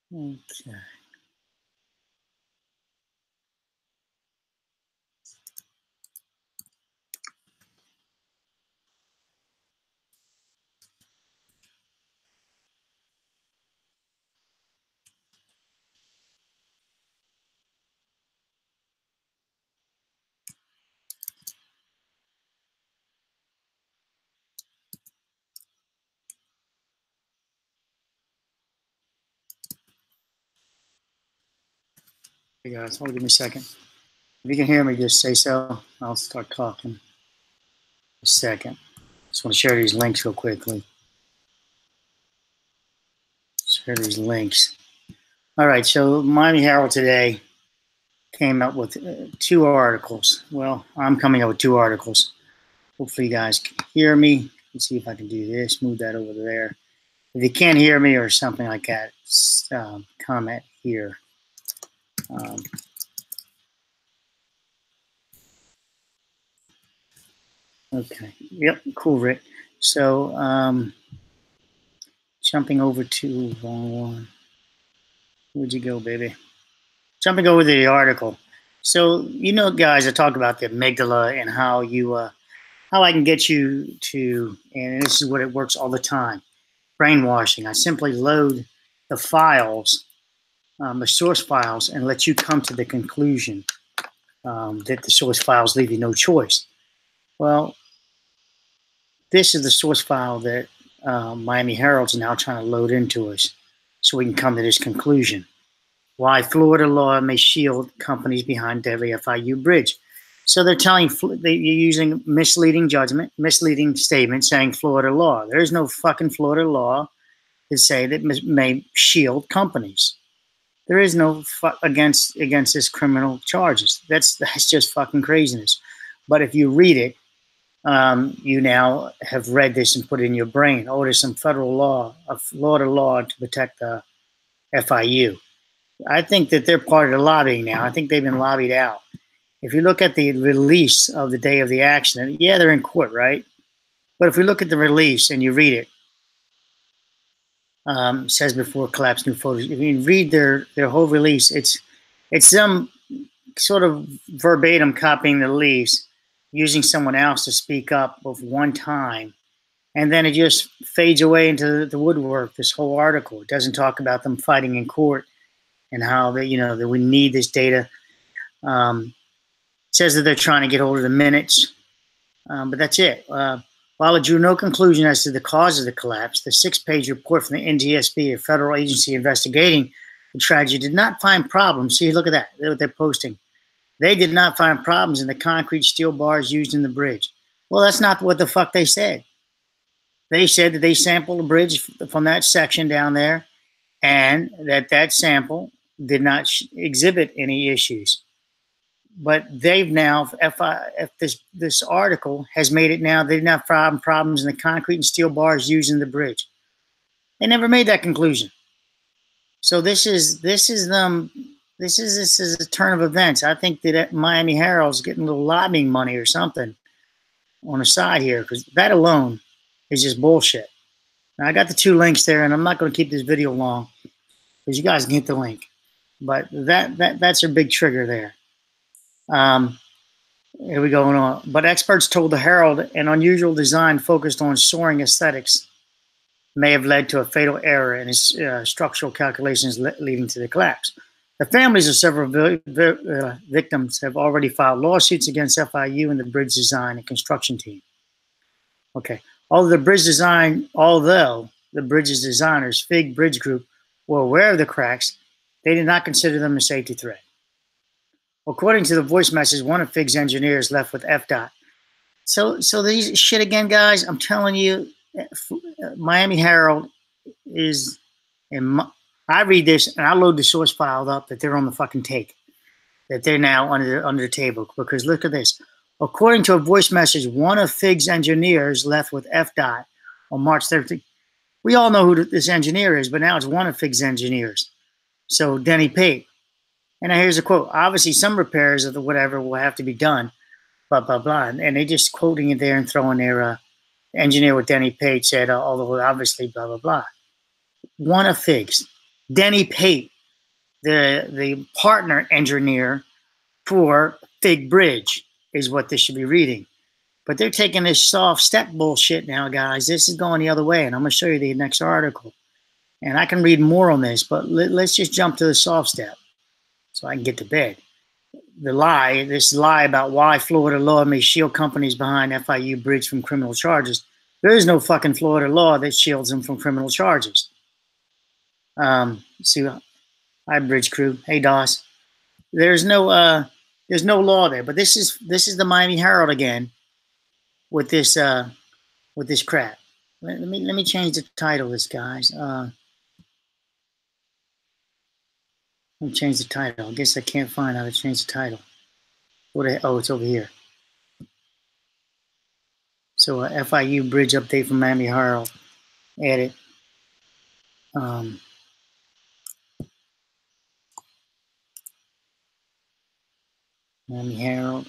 Okay. Hey guys, hold on a second. If you can hear me, just say so. I'll start talking. A second. Just want to share these links real quickly. Share these links. All right, so Miami Herald today came up with 2 articles. Well, I'm coming up with 2 articles. Hopefully you guys can hear me. Let's see if I can do this. Move that over there. If you can't hear me or something like that, comment here. Okay. Yep. Cool, Rick. So jumping over to wrong one. Where'd you go, baby? Jumping over to the article. So guys, I talk about the amygdala and how how I can get you to, and this is what it works all the time. Brainwashing. I simply load the files, the source files, and let you come to the conclusion that the source files leave you no choice. Well, this is the source file that Miami Herald's now trying to load into us so we can come to this conclusion. Why Florida law may shield companies behind deadly FIU bridge. So they're you're using misleading judgment, misleading statement saying Florida law. There's no fucking Florida law to say that may shield companies. There is no against this criminal charges. That's just fucking craziness. But if you read it, you now have read this and put it in your brain. Oh, there's some federal law, a Florida law to protect the FIU. I think that they're part of the lobbying now. I think they've been lobbied out. If you look at the release of the day of the accident, yeah, they're in court, right? But if we look at the release and you read it, says before collapse, new photos. If you read their whole release, it's them sort of verbatim copying the release, using someone else to speak up with one time, and then it just fades away into the woodwork. This whole article, it doesn't talk about them fighting in court and how that that we need this data. It says that they're trying to get hold of the minutes, but that's it. While it drew no conclusion as to the cause of the collapse, the 6-page report from the NTSB, a federal agency investigating the tragedy, did not find problems. See, look at that. Look what they're posting. They did not find problems in the concrete steel bars used in the bridge. Well, that's not what the fuck they said. They said that they sampled the bridge from that section down there, and that sample did not exhibit any issues. But they've now, this article has made it now, they did not find problems in the concrete and steel bars used in the bridge. They never made that conclusion. So this is a turn of events. I think that Miami Herald's getting a little lobbying money or something on the side here, because that alone is just bullshit. Now, I got the 2 links there, and I'm not going to keep this video long because you guys can hit the link. But that's a big trigger there. Here we go on. But experts told the Herald an unusual design focused on soaring aesthetics may have led to a fatal error in its structural calculations leading to the collapse. The families of several victims have already filed lawsuits against FIU and the bridge design and construction team. Okay. Although the bridge's designers, FIG Bridge Group, were aware of the cracks, they did not consider them a safety threat. According to the voice message, one of FIG's engineers left with FDOT. So these shit again, guys, I'm telling you, Miami Herald is, I read this and I load the source file up that they're on the fucking take, that they're now under the table, because look at this. According to a voice message, one of FIG's engineers left with FDOT on March 13th. We all know who this engineer is, but now it's one of FIG's engineers. So Denny Pate. And now here's a quote. Obviously, some repairs of the whatever will have to be done, blah, blah, blah. And they just quoting it there and throwing their engineer with Denny Pate said, although obviously, blah, blah, blah. One of FIG's. Denny Pate, the partner engineer for FIU Bridge, is what this should be reading. But they're taking this soft step bullshit now, guys. This is going the other way, and I'm going to show you the next article. And I can read more on this, but let's just jump to the soft step so I can get to bed. This lie about why Florida law may shield companies behind FIU Bridge from criminal charges. There is no fucking Florida law that shields them from criminal charges. See, hi Bridge crew. Hey Doss. There's no law there, but this is the Miami Herald again with this crap. Let me change the title of this, guys. Let me change the title. I guess I can't find how to change the title. Oh, it's over here. So FIU Bridge update from Miami Herald. Edit. Miami Herald.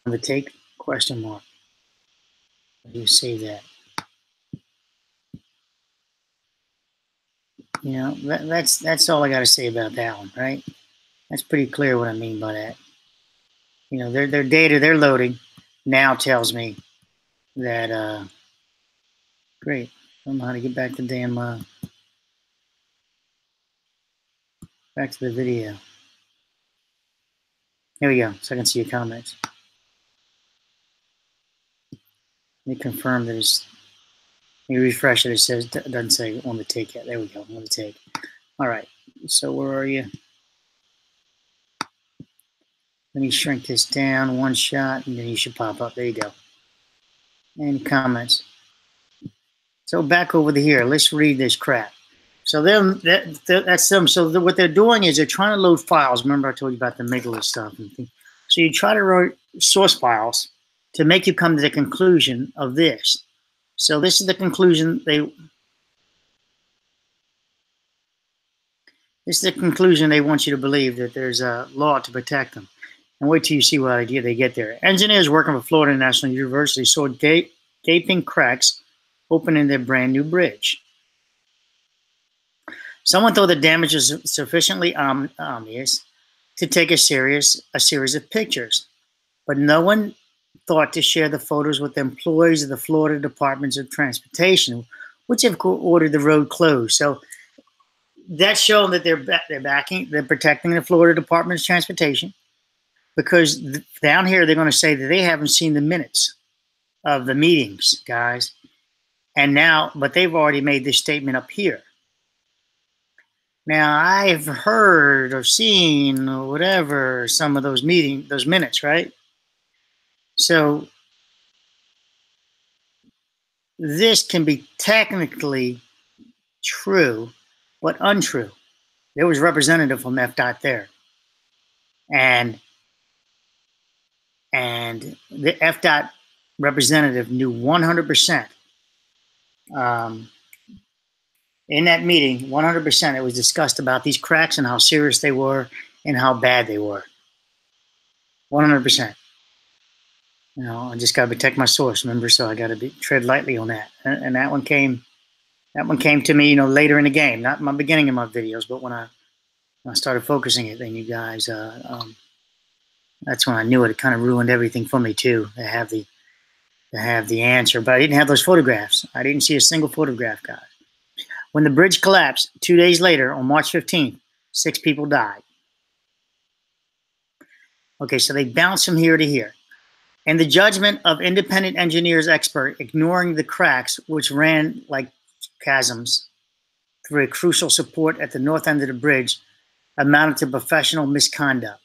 The take question mark. You say that. You know, that's all I got to say about that one, right? That's pretty clear what I mean by that. You know, their data they're loading now tells me that great. I don't know how to get back to damn back to the video. Here we go, so I can see your comments. Let me confirm that it's. Let me refresh it. It says it doesn't say on the take yet. There we go. On the take. All right. So where are you? Let me shrink this down one shot, and then you should pop up. There you go. Any comments? So back over to here. Let's read this crap. So that's them. So what they're doing is they're trying to load files. Remember I told you about the amygdala stuff. So you try to write source files to make you come to the conclusion of this. So this is the conclusion they want you to believe, that there's a law to protect them. And wait till you see what idea they get there. Engineers working for Florida National University saw gaping cracks open in their brand new bridge. Someone thought the damage was sufficiently obvious to take a series of pictures, but no one thought to share the photos with the employees of the Florida Departments of Transportation, which have ordered the road closed. So that's showing that they're protecting the Florida Department of Transportation, because down here they're going to say that they haven't seen the minutes of the meetings, guys. And now, but they've already made this statement up here. Now, I've heard or seen or whatever some of those minutes, right? So this can be technically true, but untrue. There was a representative from FDOT there. And the FDOT representative knew 100%. In that meeting, 100%, it was discussed about these cracks and how serious they were and how bad they were. 100%. You know, I just got to protect my source, remember? So I got to tread lightly on that. And that one came to me, you know, later in the game, not in my beginning of my videos, but when I started focusing it, then you guys, that's when I knew it kind of ruined everything for me too. To have the answer, but I didn't have those photographs. I didn't see a single photograph, guys. When the bridge collapsed 2 days later, on March 15th, 6 people died. Okay, so they bounced from here to here. And the judgment of independent engineers expert ignoring the cracks, which ran like chasms through a crucial support at the north end of the bridge, amounted to professional misconduct.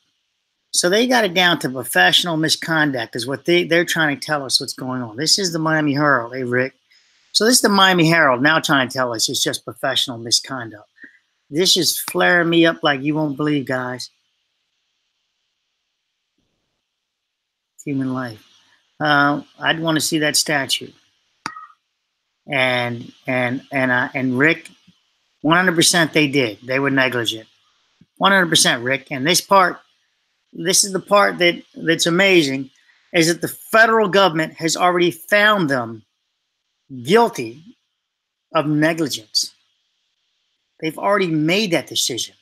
So they got it down to professional misconduct is what they're trying to tell us what's going on. This is the Miami Herald, hey Rick. So this is the Miami Herald now trying to tell us it's just professional misconduct. This is flaring me up like you won't believe, guys. Human life. I'd want to see that statue. And Rick, 100% they did. They were negligent. 100% Rick. And this part, this is the part that's amazing, is that the federal government has already found them guilty of negligence. They've already made that decision.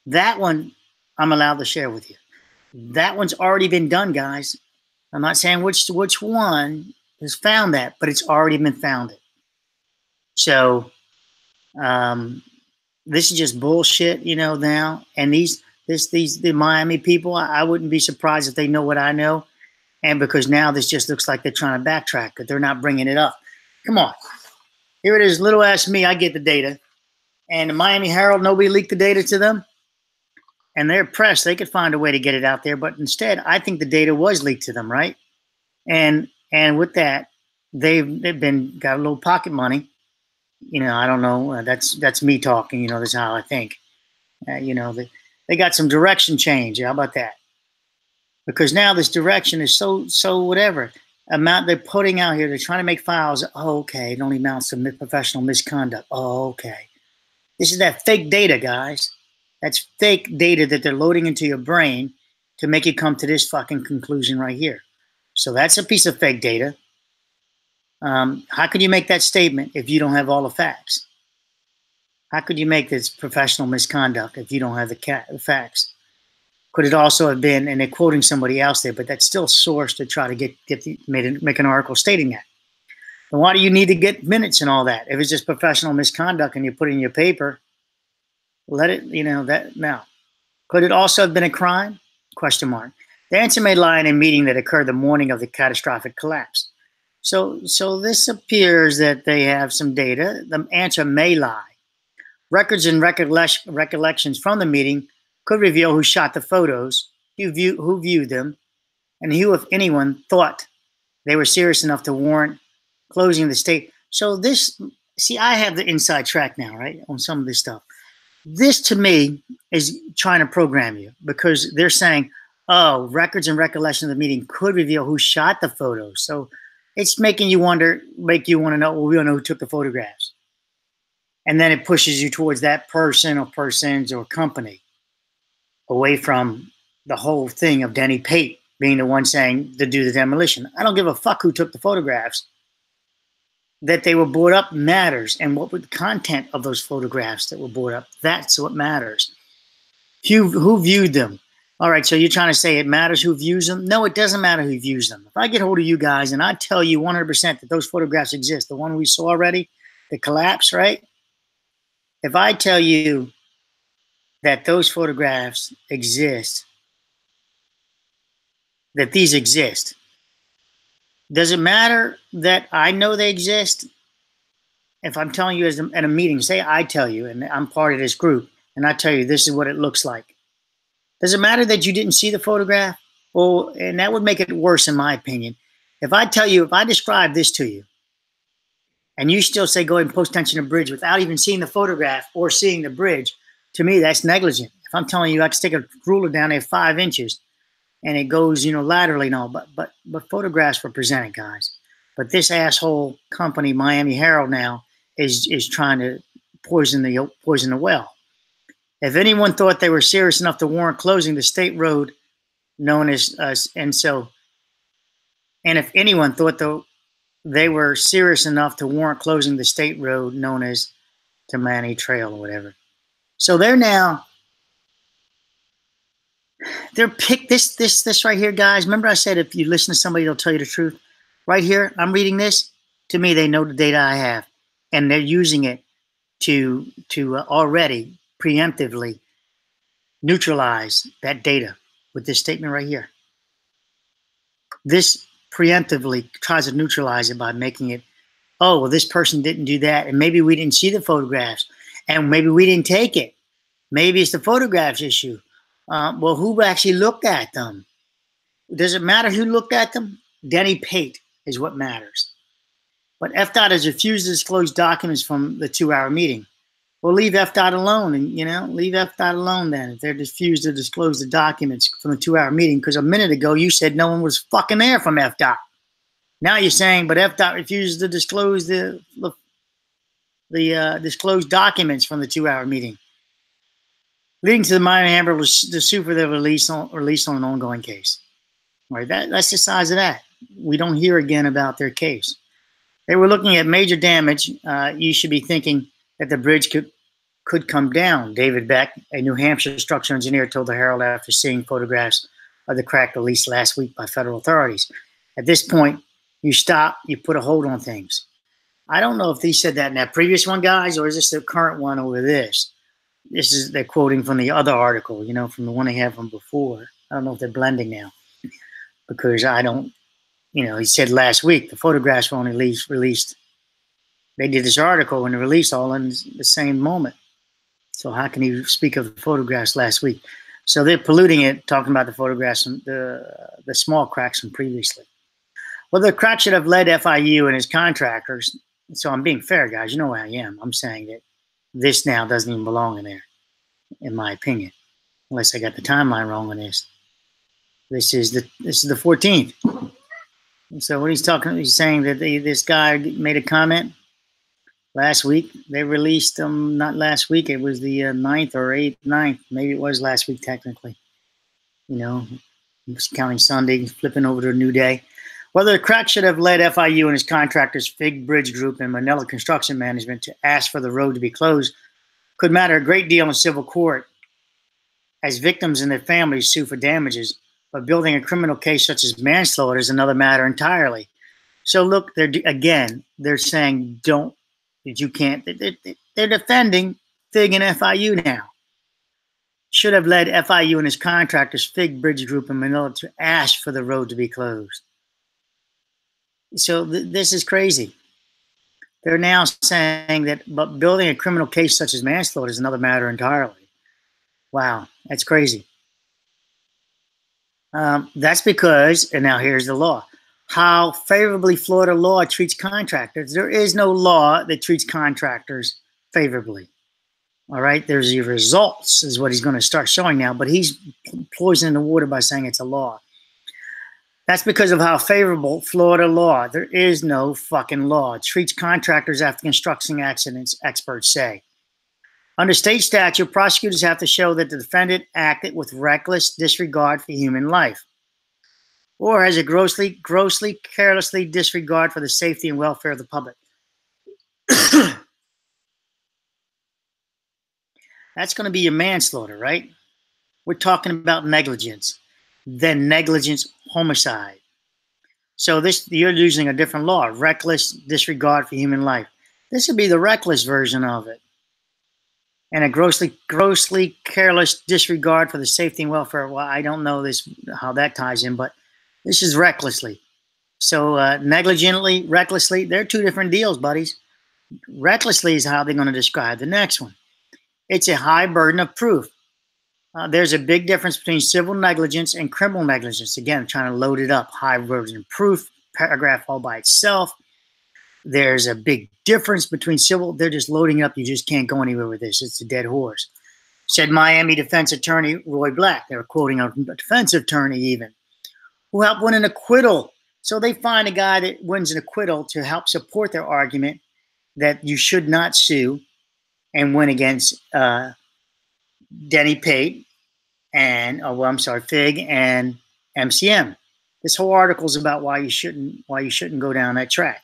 That one I'm allowed to share with you. That one's already been done, guys. I'm not saying which one has found that, but it's already been founded. So this is just bullshit, now. And the Miami people, I wouldn't be surprised if they know what I know. And because now this just looks like they're trying to backtrack, but they're not bringing it up. Come on. Here it is, little ass me, I get the data. And the Miami Herald, nobody leaked the data to them. And they're pressed, they could find a way to get it out there. But instead, I think the data was leaked to them, right? And with that, they've got a little pocket money. I don't know. That's me talking. This is how I think. They got some direction change. How about that? Because now this direction is so whatever amount they're putting out here. They're trying to make files. Oh, okay. It only amounts to professional misconduct. Oh, okay. This is that fake data, guys. That's fake data that they're loading into your brain to make you come to this fucking conclusion right here. So that's a piece of fake data. How could you make that statement if you don't have all the facts? How could you make this professional misconduct if you don't have the facts? Could it also have been, and they're quoting somebody else there, but that's still source to try to make an article stating that. Then why do you need to get minutes and all that? If it's just professional misconduct and you put it in your paper, let it, that now. Could it also have been a crime? Question mark. The answer may lie in a meeting that occurred the morning of the catastrophic collapse. So this appears that they have some data. The answer may lie. Records and recollections from the meeting could reveal who shot the photos, who viewed them, and who, if anyone, thought they were serious enough to warrant closing the state. So I have the inside track now, right, on some of this stuff. This, to me, is trying to program you because they're saying, oh, records and recollection of the meeting could reveal who shot the photos. So it's making you want to know, well, we don't know who took the photographs. And then it pushes you towards that person or persons or company away from the whole thing of Denny Pate being the one saying to do the demolition. I don't give a fuck who took the photographs. That they were brought up matters, and what was the content of those photographs that were brought up, that's what matters. Who viewed them? All right, so you're trying to say it matters who views them? No, it doesn't matter who views them. If I get hold of you guys and I tell you 100% that those photographs exist, the one we saw already, the collapse, right? If I tell you that those photographs exist, that these exist, does it matter that I know they exist? If I'm telling you at a meeting, say I tell you, and I'm part of this group, and I tell you this is what it looks like. Does it matter that you didn't see the photograph? Well, and that would make it worse in my opinion. If I describe this to you, and you still say go ahead and post tension to bridge without even seeing the photograph or seeing the bridge, to me that's negligent. If I'm telling you I can stick a ruler down there 5 inches, and it goes, laterally and all, but photographs were presented, guys. But this asshole company, Miami Herald, now is trying to poison the well. If anyone thought they were serious enough to warrant closing the state road known as and if anyone thought they were serious enough to warrant closing the state road known as Tammany Trail or whatever. So they're picked this right here, guys. Remember I said if you listen to somebody, they'll tell you the truth. Right here, I'm reading this. To me, they know the data I have, and they're using it to already preemptively neutralize that data with this statement right here. This preemptively tries to neutralize it by making it, oh, well, this person didn't do that, and maybe we didn't see the photographs, and maybe we didn't take it. Maybe it's the photographs issue. Well, who actually looked at them? Does it matter who looked at them? Denny Pate is what matters. But FDOT has refused to disclose documents from the 2-hour meeting. Well, leave FDOT alone, and leave FDOT alone then if they're refused to disclose the documents from the 2-hour meeting. Because a minute ago you said no one was fucking there from FDOT. Now you're saying, but FDOT refuses to disclose the disclosed documents from the 2-hour meeting. leading to the Miami Herald to sue for the release on an ongoing case. Right, that's the size of that. We don't hear again about their case. They were looking at major damage. You should be thinking that the bridge could come down. David Beck, a New Hampshire structural engineer, told the Herald after seeing photographs of the crack released last week by federal authorities. At this point, you stop, you put a hold on things. I don't know if they said that in that previous one, guys, or is this the current one over this? They're quoting from the other article, you know, from the one they had from before. I don't know if they're blending now, because I don't, you know, he said last week the photographs were only released. They did this article and the release all in the same moment. So how can he speak of the photographs last week? So they're polluting it, talking about the photographs, the small cracks from previously. Well, the crack should have led FIU and his contractors. So I'm being fair, guys. You know where I am. I'm saying that this now doesn't even belong in there, in my opinion, unless I got the timeline wrong on this. This is the 14th. So what he's saying that this guy made a comment last week. They released them, not last week. It was the 9th or 9th. Maybe it was last week technically. You know, counting Sunday, flipping over to a new day. Whether the crack should have led FIU and his contractors, FIU Bridge Group and Manila Construction Management, to ask for the road to be closed could matter a great deal in civil court, as victims and their families sue for damages. But building a criminal case such as manslaughter is another matter entirely. So look, they're saying you can't. They're defending FIG and FIU now. Should have led FIU and his contractors, FIU Bridge Group and Manila, to ask for the road to be closed. So this is crazy. They're now saying that, but building a criminal case such as manslaughter is another matter entirely. Wow, that's crazy. That's because, and now here's the law, how favorably Florida law treats contractors. There is no law that treats contractors favorably. All right, there's the results is what he's going to start showing now, but he's poisoning the water by saying it's a law. That's because of how favorable Florida law. There is no fucking law. It treats contractors after construction accidents, experts say. Under state statute, prosecutors have to show that the defendant acted with reckless disregard for human life, or has a grossly, carelessly disregard for the safety and welfare of the public. That's going to be your manslaughter, right? We're talking about negligence, then negligence homicide. So you're using a different law, reckless disregard for human life. This would be the reckless version of it. And a grossly careless disregard for the safety and welfare. Well, I don't know how that ties in, but this is recklessly. So negligently, recklessly, they're two different deals, buddies. Recklessly is how they're going to describe the next one. It's a high burden of proof. There's a big difference between civil negligence and criminal negligence. Again, trying to load it up. High burden of proof, paragraph all by itself. There's a big difference between civil. They're just loading it up. You just can't go anywhere with this. It's a dead horse. Said Miami defense attorney Roy Black. They were quoting a defense attorney even, who helped win an acquittal. So they find a guy that wins an acquittal to help support their argument that you should not sue, and win against Denny Pate and, FIG and MCM. This whole article is about why you shouldn't go down that track.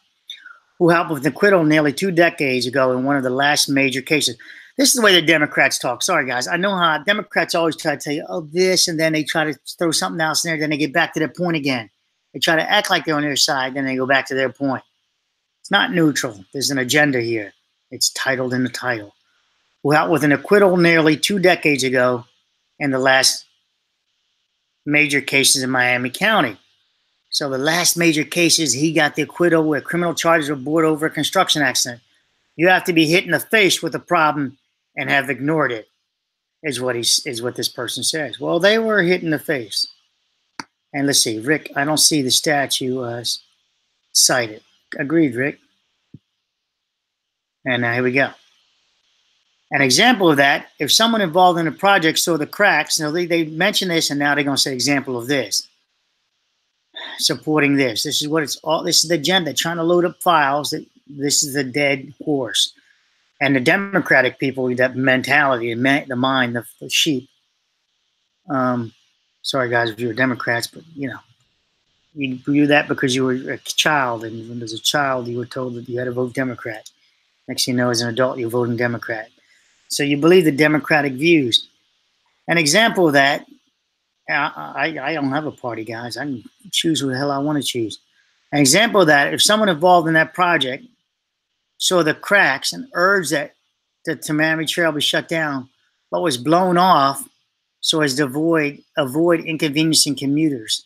Who helped with an acquittal nearly 2 decades ago in one of the last major cases. This is the way the Democrats talk. Sorry, guys. I know how Democrats always try to tell you, oh, this, and then they try to throw something else in there, then they get back to their point again. They try to act like they're on their side, then they go back to their point. It's not neutral. There's an agenda here. It's titled in the title. Who helped with an acquittal nearly 2 decades ago in the last major cases in Miami County. So the last major cases, he got the acquittal where criminal charges were brought over a construction accident. You have to be hit in the face with a problem and have ignored it, is what this person says. Well, they were hit in the face. And let's see, Rick, I don't see the statue cited. Agreed, Rick. And now here we go. An example of that, if someone involved in a project saw the cracks, they mention this and now they're going to say example of this. Supporting this. This is what it's all. This is the agenda, trying to load up files. This is a dead horse. And the Democratic people, that mentality, the mind, the sheep. Sorry, guys, if you're Democrats, but you do that because you were a child, and as a child, you were told that you had to vote Democrat. Next thing you know, as an adult, you're voting Democrat. So you believe the Democratic views. An example of that, I don't have a party, guys. I can choose who the hell I want to choose. An example of that, if someone involved in that project saw the cracks and urged that the Miami Trail be shut down, but was blown off so as to avoid inconveniencing commuters.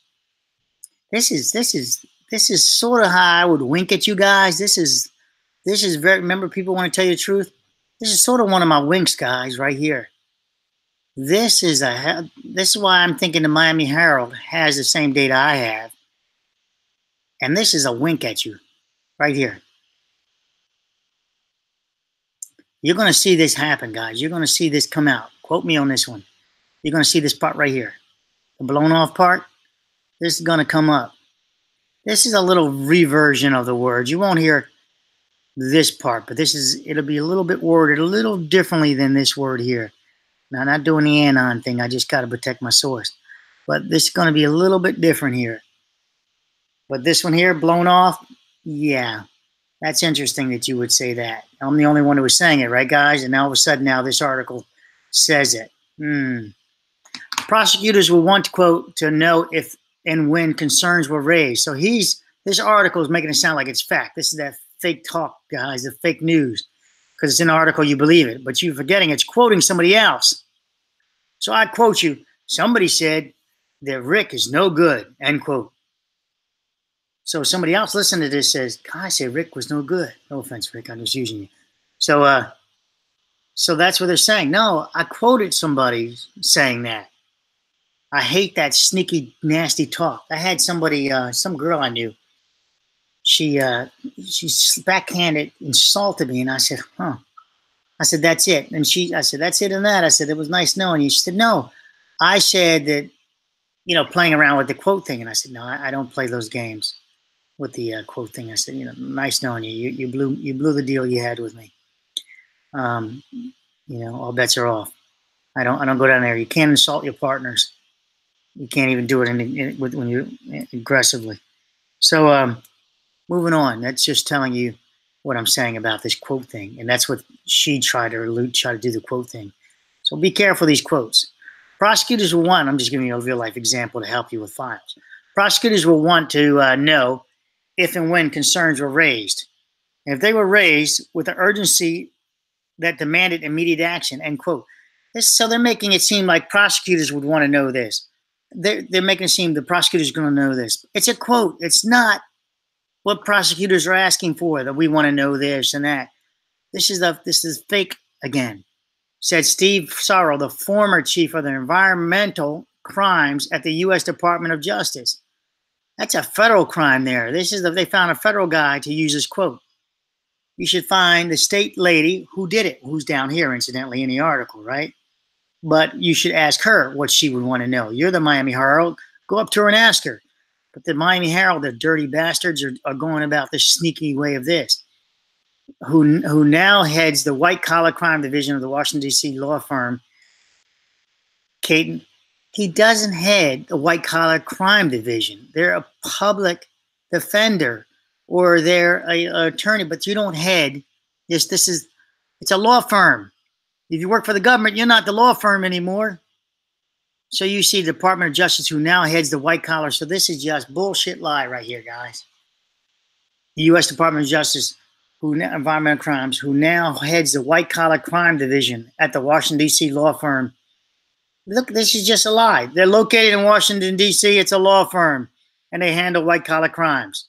This is sort of how I would wink at you guys. This is very, remember, people want to tell you the truth. This is sort of one of my winks, guys, right here. This is why I'm thinking the Miami Herald has the same data I have. And this is a wink at you right here. You're going to see this happen, guys. You're going to see this come out. Quote me on this one. You're going to see this part right here. The blown off part. This is going to come up. This is a little reversion of the words. You won't hear this part, but it'll be a little bit worded a little differently than this word here. Now, I'm not doing the anon thing. I just got to protect my source. But this is going to be a little bit different here. But this one here, blown off, yeah. That's interesting that you would say that. I'm the only one who was saying it, right, guys? And all of a sudden now this article says it. Prosecutors will want, quote, to know if and when concerns were raised. So this article is making it sound like it's fact. This is that fake talk, guys, the fake news. Because it's an article, you believe it. But you're forgetting it's quoting somebody else. So I quote you. Somebody said that Rick is no good, end quote. So somebody else listening to this says, I said Rick was no good. No offense, Rick, I'm just using you. So so that's what they're saying. No, I quoted somebody saying that. I hate that sneaky, nasty talk. I had somebody, some girl I knew, she backhanded, insulted me, and I said, huh. I said, that's it. And I said, that's it and that. I said, it was nice knowing you. She said, no. I said that, playing around with the quote thing. And I said, no, I don't play those games with the quote thing. I said, nice knowing you. You blew the deal you had with me. All bets are off. I don't go down there. You can't insult your partners. You can't even do it when you're aggressively. So moving on. That's just telling you what I'm saying about this quote thing, and that's what she tried to do the quote thing. So be careful of these quotes. Prosecutors will want. I'm just giving you a real life example to help you with files. Prosecutors will want to know if and when concerns were raised. And if they were raised with the urgency that demanded immediate action, end quote. So they're making it seem like prosecutors would want to know this. They're making it seem the prosecutor's going to know this. It's a quote. It's not what prosecutors are asking for, that we want to know this and that. This is fake again, said Steve Sorrell, the former chief of the environmental crimes at the U.S. Department of Justice. That's a federal crime there. They found a federal guy to use this quote. You should find the state lady who did it, who's down here, incidentally, in the article, right? But you should ask her what she would want to know. You're the Miami Herald. Go up to her and ask her. But the Miami Herald, the dirty bastards, are going about this sneaky way of this. Who now heads the white-collar crime division of the Washington, D.C. law firm, Caton. He doesn't head the white-collar crime division. They're a public defender or they're an attorney, but you don't head this. It's a law firm. If you work for the government, you're not the law firm anymore. So you see the Department of Justice who now heads the white collar. So this is just bullshit lie right here, guys. The U.S. Department of Justice, environmental crimes, who now heads the white collar crime division at the Washington, D.C. law firm. Look, this is just a lie. They're located in Washington, D.C. It's a law firm, and they handle white collar crimes.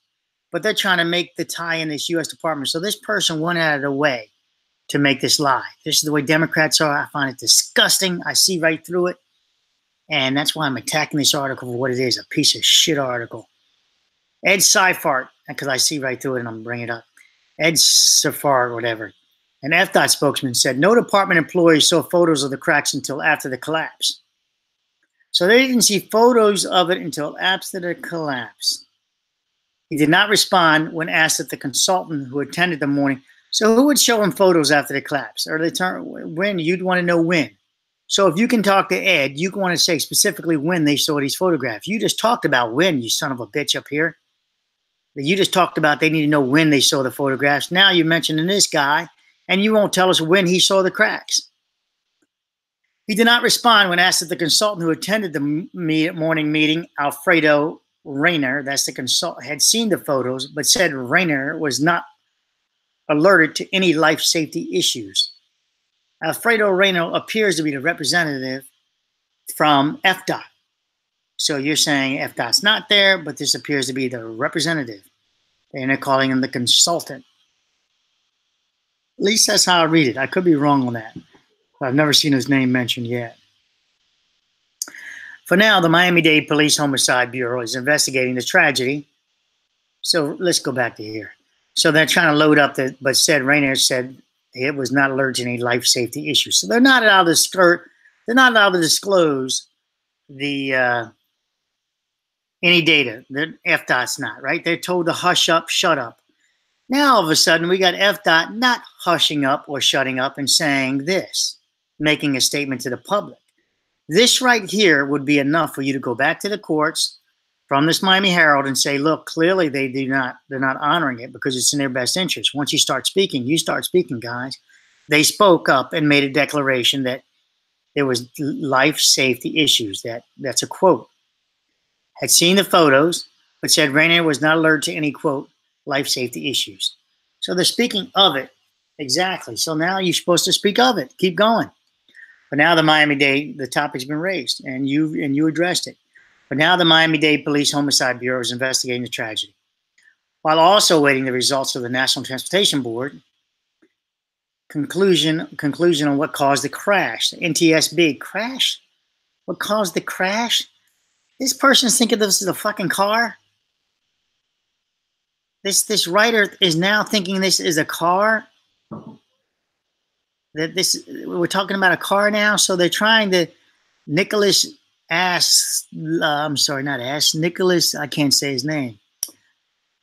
But they're trying to make the tie in this U.S. Department. So this person went out of the way to make this lie. This is the way Democrats are. I find it disgusting. I see right through it. And that's why I'm attacking this article for what it is, a piece of shit article. Ed Seifert, because I see right through it and I'm bringing it up. Ed Seifert, whatever. An FDOT spokesman said, no department employees saw photos of the cracks until after the collapse. So they didn't see photos of it until after the collapse. He did not respond when asked if the consultant who attended the morning So who would show them photos after the collapse? Or when? You'd want to know when. So if you can talk to Ed, you want to say specifically when they saw these photographs. You just talked about when, you son of a bitch up here. You just talked about they need to know when they saw the photographs. Now you're mentioning this guy, and you won't tell us when he saw the cracks. He did not respond when asked if the consultant who attended the morning meeting, Alfredo Rayner, that's the consultant, had seen the photos, but said Rayner was not alerted to any life safety issues. Alfredo Rayner appears to be the representative from FDOT. So you're saying FDOT's not there, but this appears to be the representative. And they're calling him the consultant. At least that's how I read it. I could be wrong on that. I've never seen his name mentioned yet. For now, the Miami-Dade Police Homicide Bureau is investigating the tragedy. So let's go back to here. So they're trying to load up the, but Rayner said it was not allergic to any life safety issues. So they're not allowed to disclose the any data. The FDOT's not, right? They're told to hush up, shut up. Now all of a sudden we got FDOT not hushing up or shutting up and saying this, making a statement to the public. This right here would be enough for you to go back to the courts from this Miami Herald and say, look, clearly they're not honoring it because it's in their best interest. Once you start speaking, guys. They spoke up and made a declaration that there was life safety issues. That's a quote. Had seen the photos, but said Rayner was not alerted to any, quote, life safety issues. So they're speaking of it. Exactly. So now you're supposed to speak of it. Keep going. But now the topic's been raised and you addressed it. But now the Miami-Dade Police Homicide Bureau is investigating the tragedy, while also awaiting the results of the National Transportation Board conclusion on what caused the crash. The NTSB crash? What caused the crash? This person's thinking this is a fucking car. This writer is now thinking this is a car. We're talking about a car now, so they're trying to Nicholas, I can't say his name.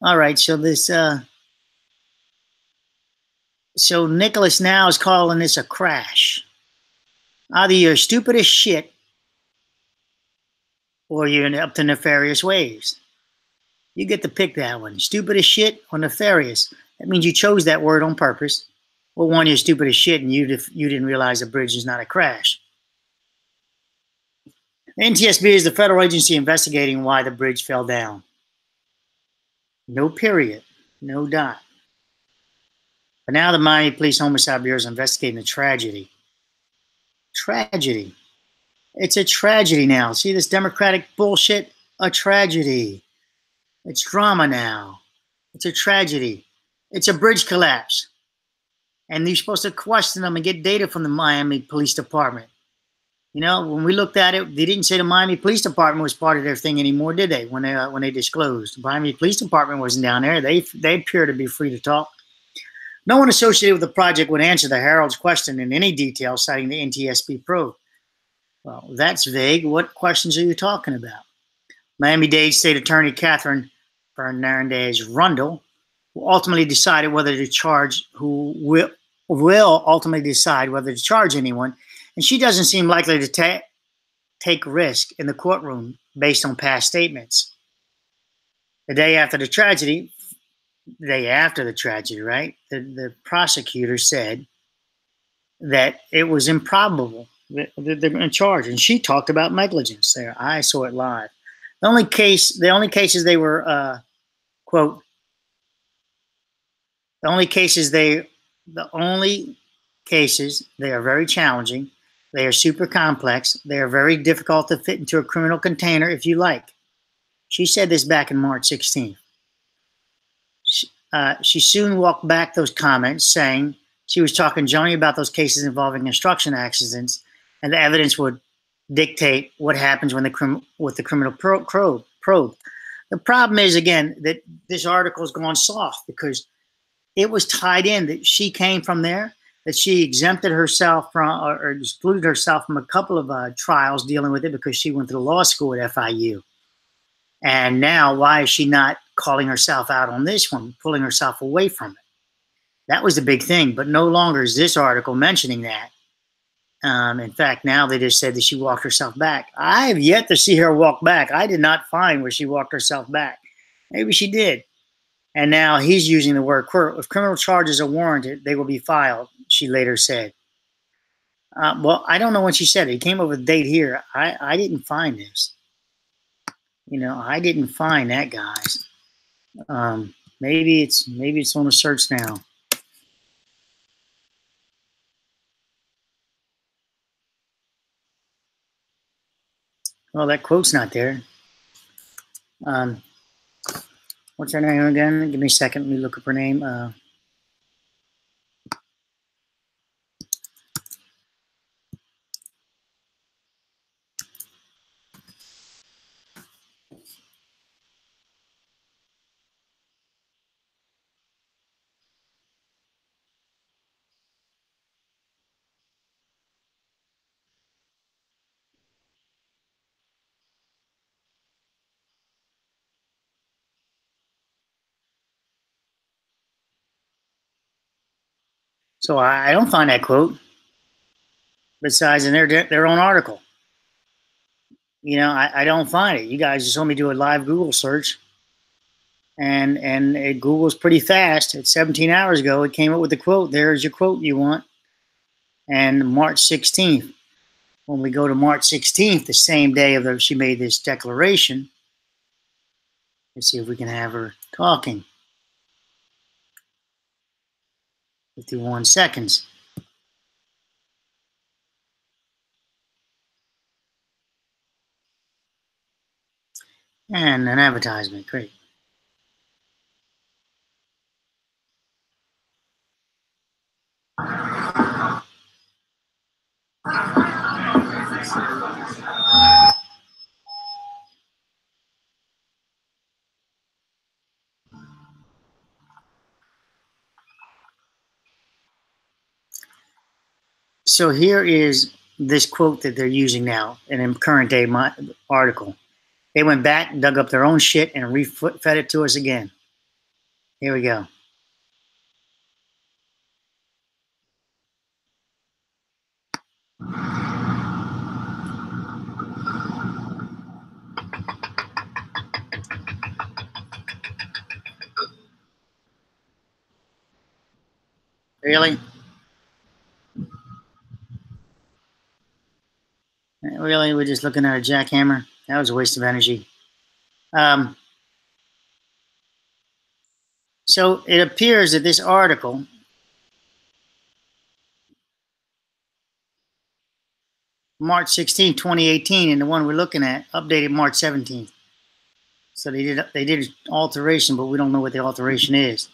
All right, so so Nicholas now is calling this a crash. Either you're stupid as shit or you're up to nefarious ways. You get to pick that one. Stupid as shit or nefarious. That means you chose that word on purpose. Well, one, you're stupid as shit and you didn't realize a bridge is not a crash. The NTSB is the federal agency investigating why the bridge fell down. No period. No dot. But now the Miami Police Homicide Bureau is investigating the tragedy. Tragedy. It's a tragedy now. See this Democratic bullshit? A tragedy. It's drama now. It's a tragedy. It's a bridge collapse. And you're supposed to question them and get data from the Miami Police Department. You know, when we looked at it, they didn't say the Miami Police Department was part of their thing anymore, did they? When they disclosed, the Miami Police Department wasn't down there. They appear to be free to talk. No one associated with the project would answer the Herald's question in any detail, citing the NTSB probe. Well, that's vague. What questions are you talking about? Miami-Dade State Attorney Catherine Fernandez-Rundle will ultimately decide whether to charge anyone, and she doesn't seem likely to take risk in the courtroom based on past statements. The day after the tragedy, right? The prosecutor said that it was improbable that they're going to charge, and she talked about negligence there. I saw it live. The only cases they were quote. The only cases they are very challenging. They are super complex. They are very difficult to fit into a criminal container if you like. She said this back in March 16th. She soon walked back those comments, saying she was talking Johnny about those cases involving construction accidents, and the evidence would dictate what happens when with the criminal probe. The problem is, again, that this article is going soft because it was tied in that she came from there, that she exempted herself from or excluded herself from a couple of trials dealing with it because she went to law school at FIU. And now, why is she not calling herself out on this one, pulling herself away from it? That was the big thing, but no longer is this article mentioning that. In fact, now they just said that she walked herself back. I have yet to see her walk back. I did not find where she walked herself back. Maybe she did. And now he's using the word quote. If criminal charges are warranted, they will be filed, she later said. Well, I don't know when she said it. It came up with a date here. I didn't find this. I didn't find that, guys. Maybe it's on the search now. Well, that quote's not there. What's her name again? Give me a second. Let me look up her name. So I don't find that quote. Besides in their own article. I don't find it. You guys just told me to do a live Google search, and Google's pretty fast. It's 17 hours ago. It came up with the quote. There's your quote you want. And March 16th. When we go to March 16th, the same day she made this declaration, let's see if we can have her talking. 51 seconds. And an advertisement. Great. So here is this quote that they're using now in a current day article. They went back, dug up their own shit, and fed it to us again. Here we go. Really? Really? We're just looking at a jackhammer? That was a waste of energy. So it appears that this article March 16, 2018, and the one we're looking at updated March 17th. So they did an alteration, but we don't know what the alteration is.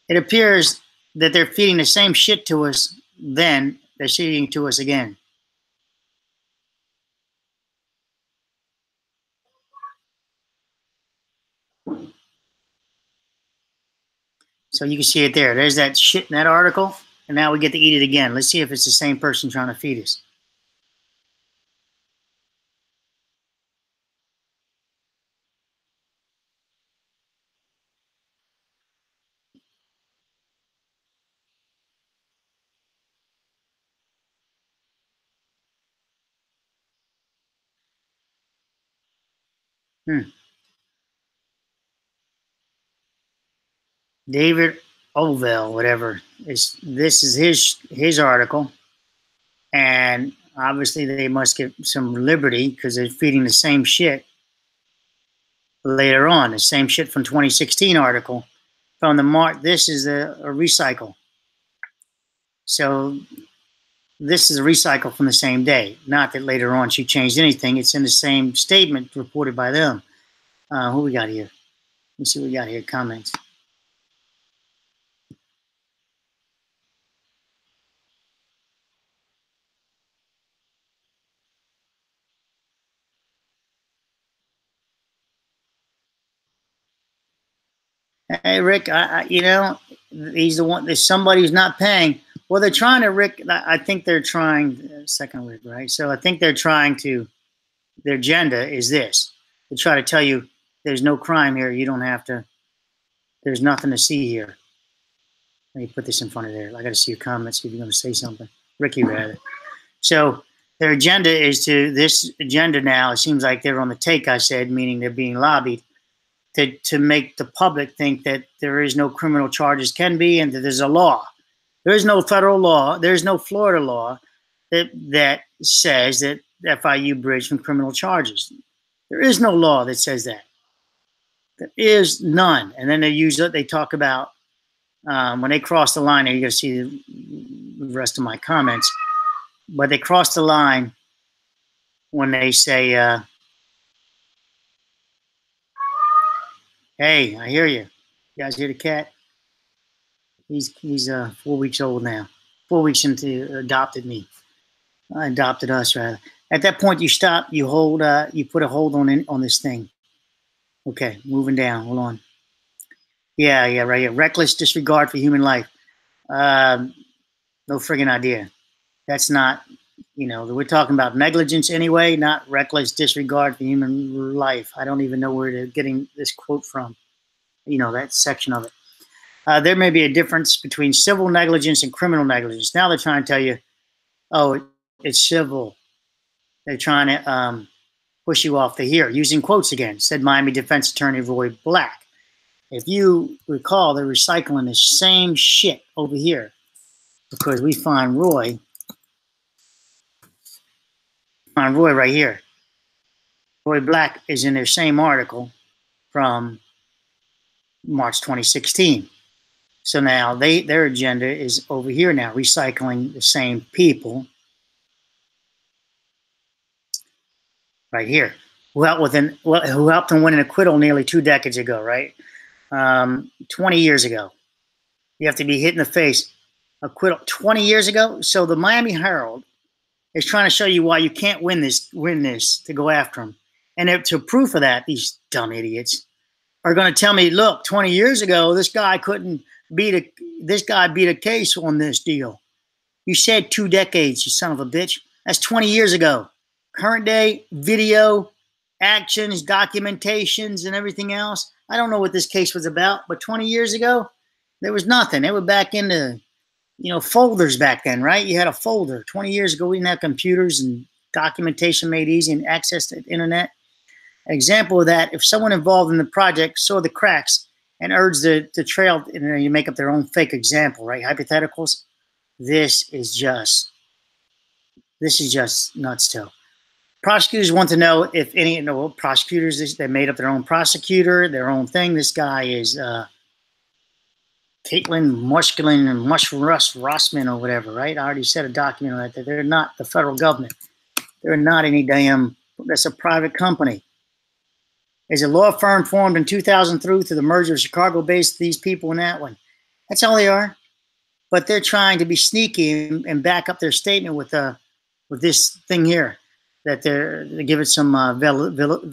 It appears that they're feeding the same shit to us then, they're feeding to us again. So you can see it there. There's that shit in that article, and now we get to eat it again. Let's see if it's the same person trying to feed us. David Ovell, whatever. This is his article, and obviously they must get some liberty because they're feeding the same shit later on. The same shit from 2016 article from the March. This is a recycle. So this is a recycle from the same day. Not that later on she changed anything. It's in the same statement reported by them. Who we got here? Let's see what we got here. Comments. Hey, Rick, he's the one. There's somebody who's not paying. Well, they're trying to, Rick. I think they're trying. Second Rick, right? So I think they're trying to. Their agenda is this: to try to tell you there's no crime here. You don't have to. There's nothing to see here. Let me put this in front of there. I got to see your comments, see if you're going to say something. Ricky, rather. So their agenda is this agenda now, it seems like they're on the take, I said, meaning they're being lobbied to make the public think that there is no criminal charges can be and that there's a law. There is no federal law. There's no Florida law that says that FIU Bridge from criminal charges. There is no law that says that. There is none. And then they talk about when they cross the line, and you're going to see the rest of my comments, but they cross the line when they say, hey, I hear you. You guys hear the cat? He's 4 weeks old now. 4 weeks into adopted us rather. At that point, you stop, you hold, you put a hold on this thing. Okay, moving down. Hold on. Yeah, right here. Reckless disregard for human life. No friggin' idea. That's not, we're talking about negligence anyway, not reckless disregard for human life. I don't even know where they're getting this quote from, that section of it. There may be a difference between civil negligence and criminal negligence. Now they're trying to tell you, oh, it's civil. They're trying to push you off the here. Using quotes again, said Miami defense attorney Roy Black. If you recall, they're recycling the same shit over here because we find Roy right here. Roy Black is in their same article from March 2016. So now their agenda is over here now, recycling the same people right here who helped them win an acquittal nearly 2 decades ago, right? 20 years ago. You have to be hit in the face. Acquittal 20 years ago. So the Miami Herald is trying to show you why you can't win this to go after them. And to proof of that, these dumb idiots are going to tell me, look, 20 years ago, this guy beat a case on this deal. You said 2 decades, you son of a bitch. That's 20 years ago. Current day video, actions, documentations, and everything else. I don't know what this case was about, but 20 years ago, there was nothing. They were back into, folders back then, right? You had a folder. 20 years ago, we didn't have computers and documentation made easy and access to the internet. An example of that, if someone involved in the project saw the cracks and urged the trail, you make up their own fake example, right? Hypotheticals. This is just nuts too. Prosecutors want to know if prosecutors, they made up their own prosecutor, their own thing. This guy is Caitlin Mushkilin and Rossman or whatever, right? I already said a document on that. They're not the federal government. They're not any that's a private company. There's a law firm formed in 2003 through the merger of Chicago-based these people and that one. That's all they are. But they're trying to be sneaky and back up their statement with this thing here, that they give it some validity.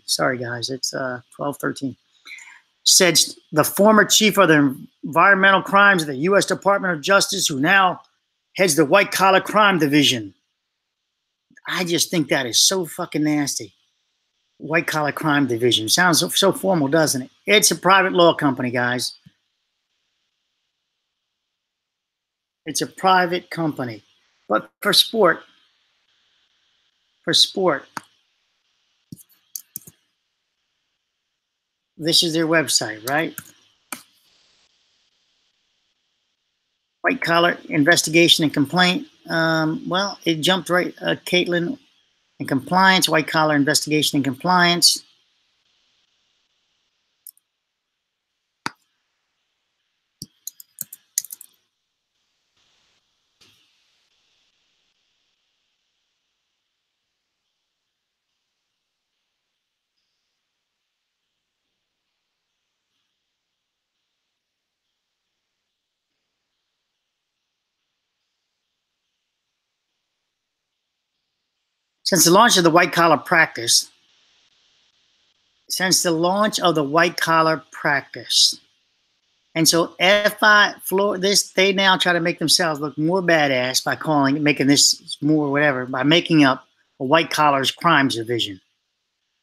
Sorry, guys, it's 12:13. Said the former chief of the environmental crimes of the U.S. Department of Justice, who now heads the white collar crime division. I just think that is so fucking nasty. White collar crime division sounds so formal, doesn't it? It's a private law company, guys. It's a private company. But for sport, this is their website, right? White collar investigation and complaint. Well, it jumped right. Caitlin and compliance, white collar investigation and compliance. Since the launch of the white collar practice, and so they now try to make themselves look more badass by making this more whatever, by making up a white collar's crimes division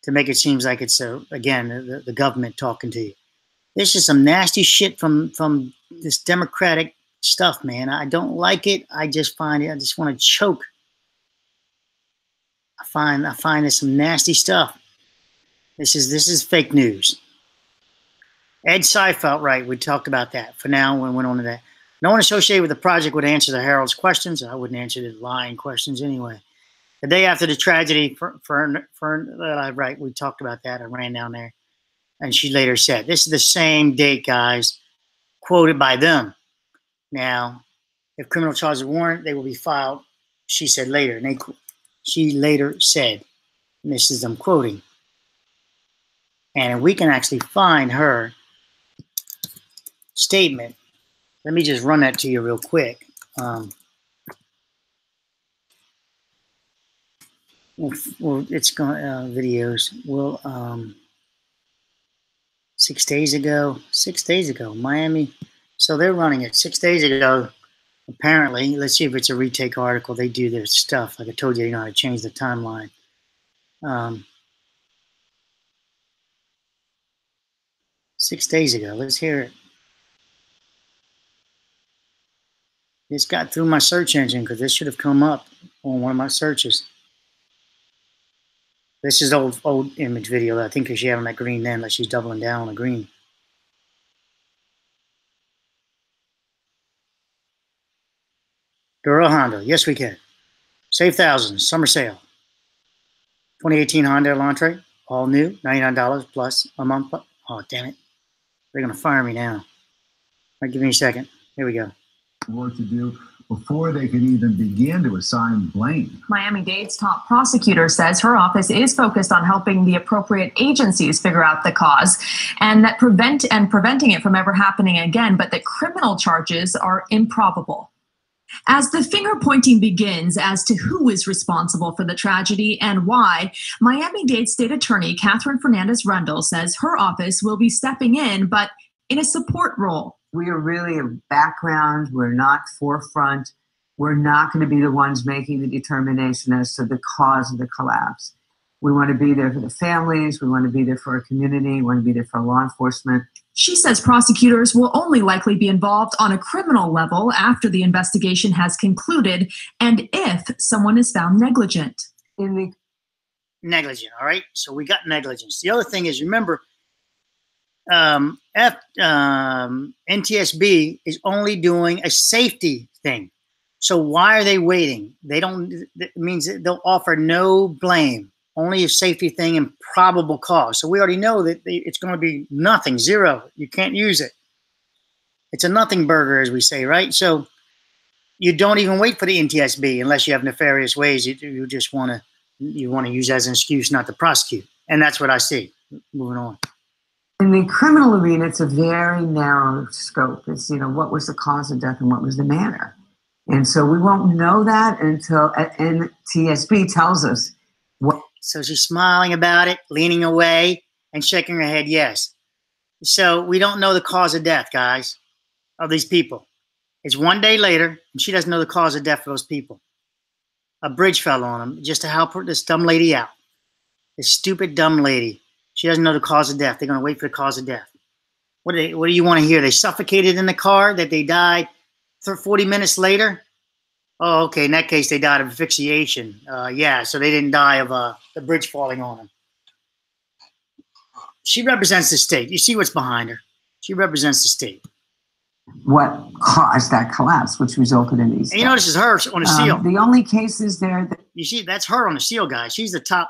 to make it seem like it's again the government talking to you. This is some nasty shit from this Democratic stuff, man. I don't like it. I just find it. I just want to choke. I find this some nasty stuff. This is fake news. Ed Seifelt, right? We talked about that. For now, we went on to that. No one associated with the project would answer the Herald's questions. I wouldn't answer the lying questions anyway. The day after the tragedy, right, we talked about that. I ran down there. And she later said, this is the same date, guys, quoted by them. Now, if criminal charges warrant, they will be filed, she said later. And she later said, and this is them quoting. And we can actually find her statement. Let me just run that to you real quick. Well, it's going videos. Well, 6 days ago, Miami. So they're running it 6 days ago. Apparently, let's see if it's a retake article. They do their stuff. Like I told you, you know how to change the timeline. 6 days ago. Let's hear it. This got through my search engine because this should have come up on one of my searches. This is old image video that I think she had on that green then, like she's doubling down on the green. Duro Honda, yes we can. Save thousands, summer sale. 2018 Honda Elantra, all new, $99 plus a month. Oh, damn it. They're going to fire me now. All right, give me a second. Here we go. Work to do before they can even begin to assign blame. Miami-Dade's top prosecutor says her office is focused on helping the appropriate agencies figure out the cause and that preventing it from ever happening again, but that criminal charges are improbable. As the finger-pointing begins as to who is responsible for the tragedy and why, Miami-Dade State Attorney Catherine Fernandez-Rundle says her office will be stepping in, but in a support role. We are really a background. We're not forefront. We're not going to be the ones making the determination as to the cause of the collapse. We want to be there for the families. We want to be there for our community. We want to be there for law enforcement. She says prosecutors will only likely be involved on a criminal level after the investigation has concluded and if someone is found negligent. Negligent, all right? So we got negligence. The other thing is, remember, NTSB is only doing a safety thing. So why are they waiting? It means that they'll offer no blame, only a safety thing and probable cause. So we already know that it's going to be nothing, zero. You can't use it. It's a nothing burger, as we say, right? So you don't even wait for the NTSB unless you have nefarious ways. You just want to use as an excuse not to prosecute. And that's what I see. Moving on. In the criminal arena, it's a very narrow scope. It's, what was the cause of death and what was the manner. And so we won't know that until NTSB tells us what. So she's smiling about it, leaning away, and shaking her head yes. So we don't know the cause of death, guys, of these people. It's 1 day later, and she doesn't know the cause of death for those people. A bridge fell on them just to help this dumb lady out. This stupid, dumb lady. She doesn't know the cause of death. They're going to wait for the cause of death. What do you want to hear? They suffocated in the car, that they died 40 minutes later? Oh, okay. In that case, they died of asphyxiation. Yeah, so they didn't die of the bridge falling on them. She represents the state. You see what's behind her. She represents the state. What caused that collapse, which resulted in these. And you know, this is her on the seal. The only cases there. You see, that's her on the seal, guys. She's the top.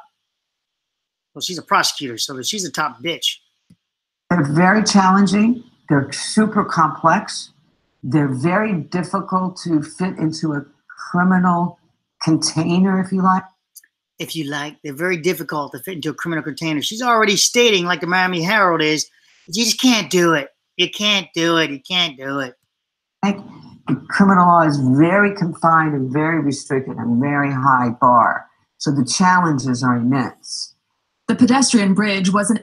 Well, she's a prosecutor, so she's the top bitch. They're very challenging. They're super complex. They're very difficult to fit into a criminal container, if you like. They're very difficult to fit into a criminal container. She's already stating, like the Miami Herald is, you just can't do it. You can't do it. You can't do it. Criminal law is very confined and very restricted and very high bar. So the challenges are immense. The pedestrian bridge was an...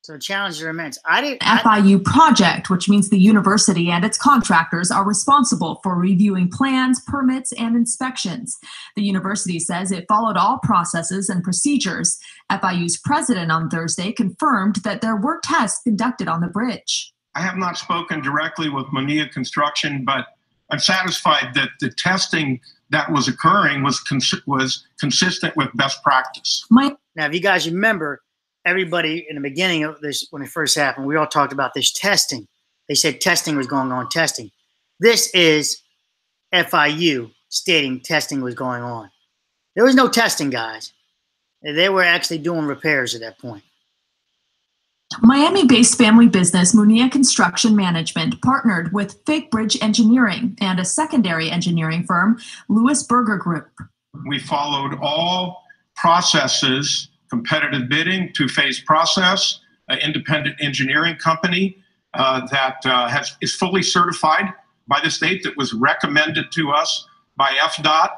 So challenges are immense. FIU project, which means the university and its contractors are responsible for reviewing plans, permits, and inspections. The university says it followed all processes and procedures. FIU's president on Thursday confirmed that there were tests conducted on the bridge. I have not spoken directly with Miami Construction, but I'm satisfied that the testing that was occurring was consistent with best practice. Now, if you guys remember, everybody in the beginning of this, when it first happened, we all talked about this testing. They said testing was going on, testing. This is FIU stating testing was going on. There was no testing, guys. They were actually doing repairs at that point. Miami-based family business Munia Construction Management partnered with FIU Bridge Engineering and a secondary engineering firm, Lewis Berger Group. We followed all processes, competitive bidding, two-phase process, an independent engineering company that is fully certified by the state, that was recommended to us by FDOT.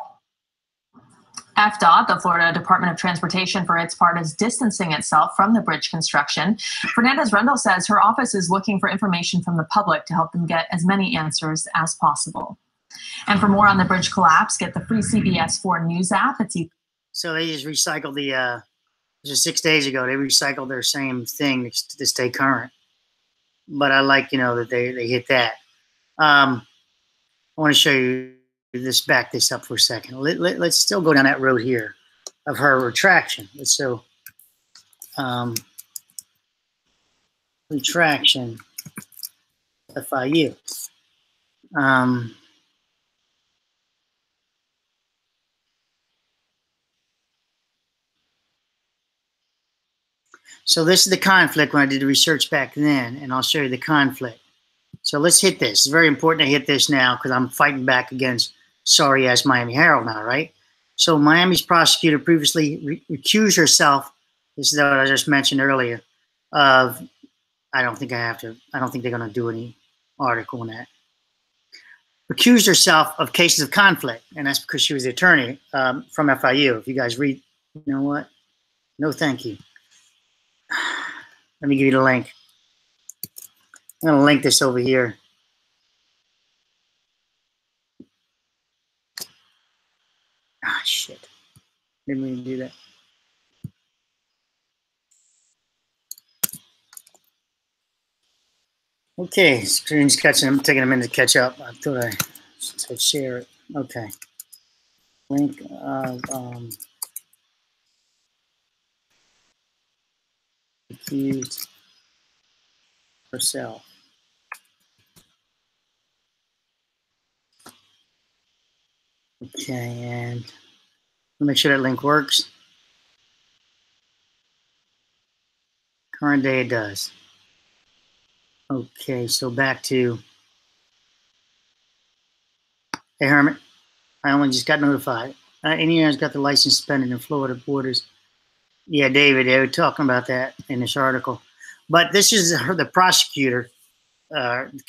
FDOT, the Florida Department of Transportation, for its part, is distancing itself from the bridge construction. Fernandez-Rendell says her office is looking for information from the public to help them get as many answers as possible. And for more on the bridge collapse, get the free CBS 4 News app. So they just recycled just 6 days ago, they recycled their same thing to stay current. But I like, that they hit that. I want to show you this, back this up for a second. Let's still go down that road here of her retraction. So, retraction, FIU. So this is the conflict when I did the research back then, and I'll show you the conflict. So let's hit this. It's very important to hit this now because I'm fighting back against sorry-ass Miami Herald now, right? So Miami's prosecutor previously recused herself, this is what I just mentioned earlier, of, I don't think they're going to do any article on that. Recused herself of cases of conflict, and that's because she was the attorney from FIU. If you guys read, you know what? No, thank you. Let me give you the link. I'm going to link this over here. Ah, shit. Didn't mean to do that. Okay, screen's catching. I'm taking a minute to catch up. I thought I said share it. Okay. Link of accused herself. Okay, and make sure that link works. Current day it does. Okay, so back to, hey Hermit, I only just got notified. Indiana's got the license suspended in Florida borders. Yeah, David, they were talking about that in this article. But this is the prosecutor,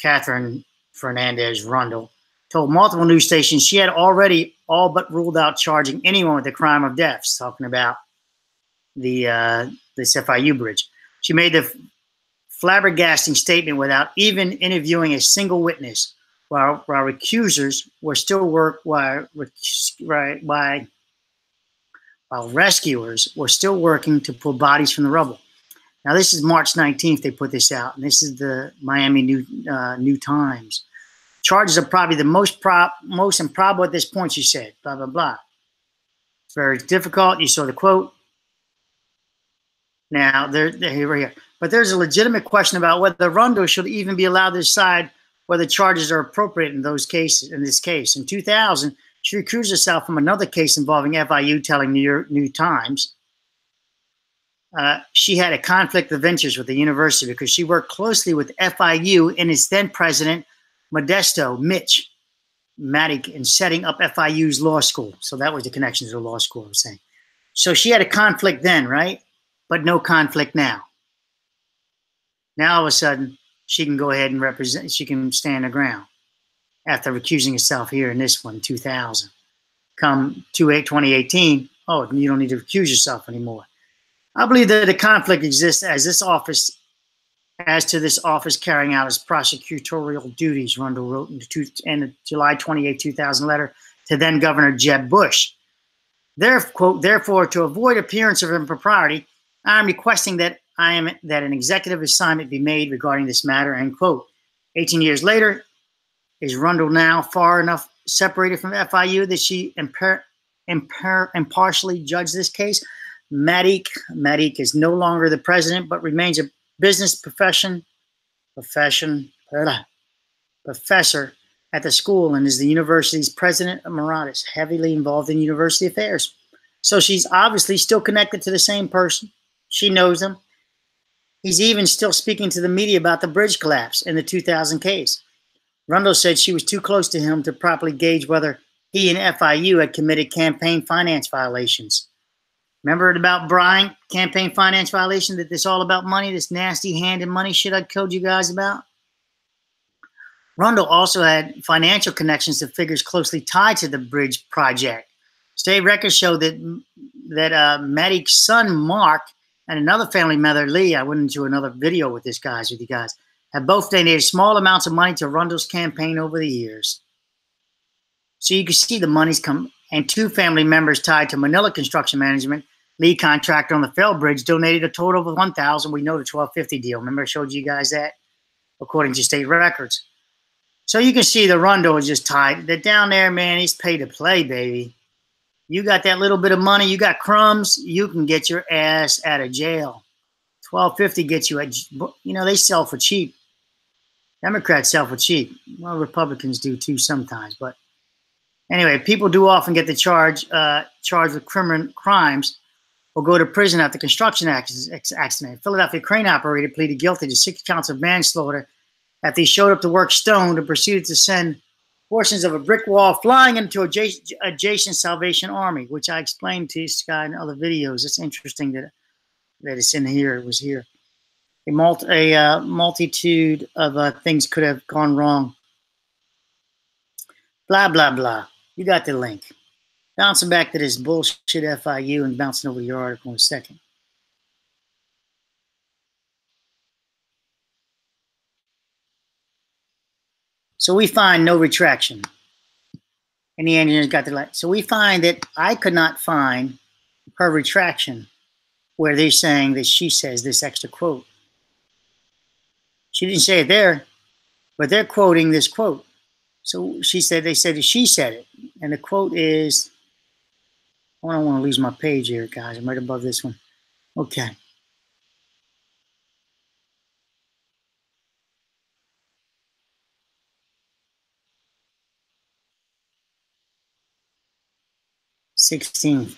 Catherine Fernandez-Rendell, told multiple news stations she had already all but ruled out charging anyone with the crime of death, talking about the this FIU bridge. She made the flabbergasting statement without even interviewing a single witness, while recusers were still while rescuers were still working to pull bodies from the rubble. Now, this is March 19th. They put this out, and this is the Miami New Times. Charges are probably the most improbable at this point, she said. Blah blah blah. It's very difficult. You saw the quote. Now, they're here. But there's a legitimate question about whether Rendell should even be allowed to decide whether charges are appropriate in those cases. In this case, in 2000, she recused herself from another case involving FIU, telling New Times she had a conflict of interest with the university because she worked closely with FIU and its then president, Mitch Matic, in setting up FIU's law school. So that was the connection to the law school, I was saying. So she had a conflict then, right? But no conflict now. Now, all of a sudden, she can go ahead and represent, she can stand her ground after recusing herself here in this one, 2000. Come 2018, oh, you don't need to recuse yourself anymore. I believe that the conflict exists as this office as to this office carrying out its prosecutorial duties, Rundle wrote in a July 28, 2000 letter to then Governor Jeb Bush. Therefore, to avoid appearance of impropriety, I am requesting that an executive assignment be made regarding this matter, end quote. 18 years later, is Rundle now far enough separated from FIU that she impartially judged this case? Madik is no longer the president, but remains a business professor at the school and is the university's president emeritus, heavily involved in university affairs. So she's obviously still connected to the same person. She knows him. He's even still speaking to the media about the bridge collapse in the 2000 case. Rundle said she was too close to him to properly gauge whether he and FIU had committed campaign finance violations. Remember about Bryant, campaign finance violation, that this all about money, this nasty hand and money shit I told you guys about? Rundle also had financial connections to figures closely tied to the bridge project. State records show that Madik's son, Mark, and another family member, Lee, I went into another video with you guys, have both donated small amounts of money to Rundle's campaign over the years. So you can see the money's come. And two family members tied to Manila Construction Management, lead contractor on the failed bridge, donated a total of $1,000. We know the 1250 deal. Remember I showed you guys that? According to state records. So you can see the Rundle is just tied. That down there, man, he's paid to play, baby. You got that little bit of money, you got crumbs, you can get your ass out of jail. 1250 gets you, they sell for cheap. Democrats sell for cheap. Well, Republicans do too sometimes, but anyway, people do often get the charged with crimes or go to prison after construction accident. Philadelphia crane operator pleaded guilty to 6 counts of manslaughter after he showed up to work stoned and proceeded to send portions of a brick wall flying into adjacent Salvation Army, which I explained to this guy in other videos. It's interesting that it's in here. It was here. A multitude of things could have gone wrong. Blah, blah, blah. You got the link. Bouncing back to this bullshit FIU and bouncing over your article in a second. So we find no retraction. And the engineers got the light. So we find that I could not find her retraction where they're saying that she says this extra quote. She didn't say it there, but they're quoting this quote. So they said that she said it. And the quote is, I don't want to lose my page here, guys. I'm right above this one. Okay. $16.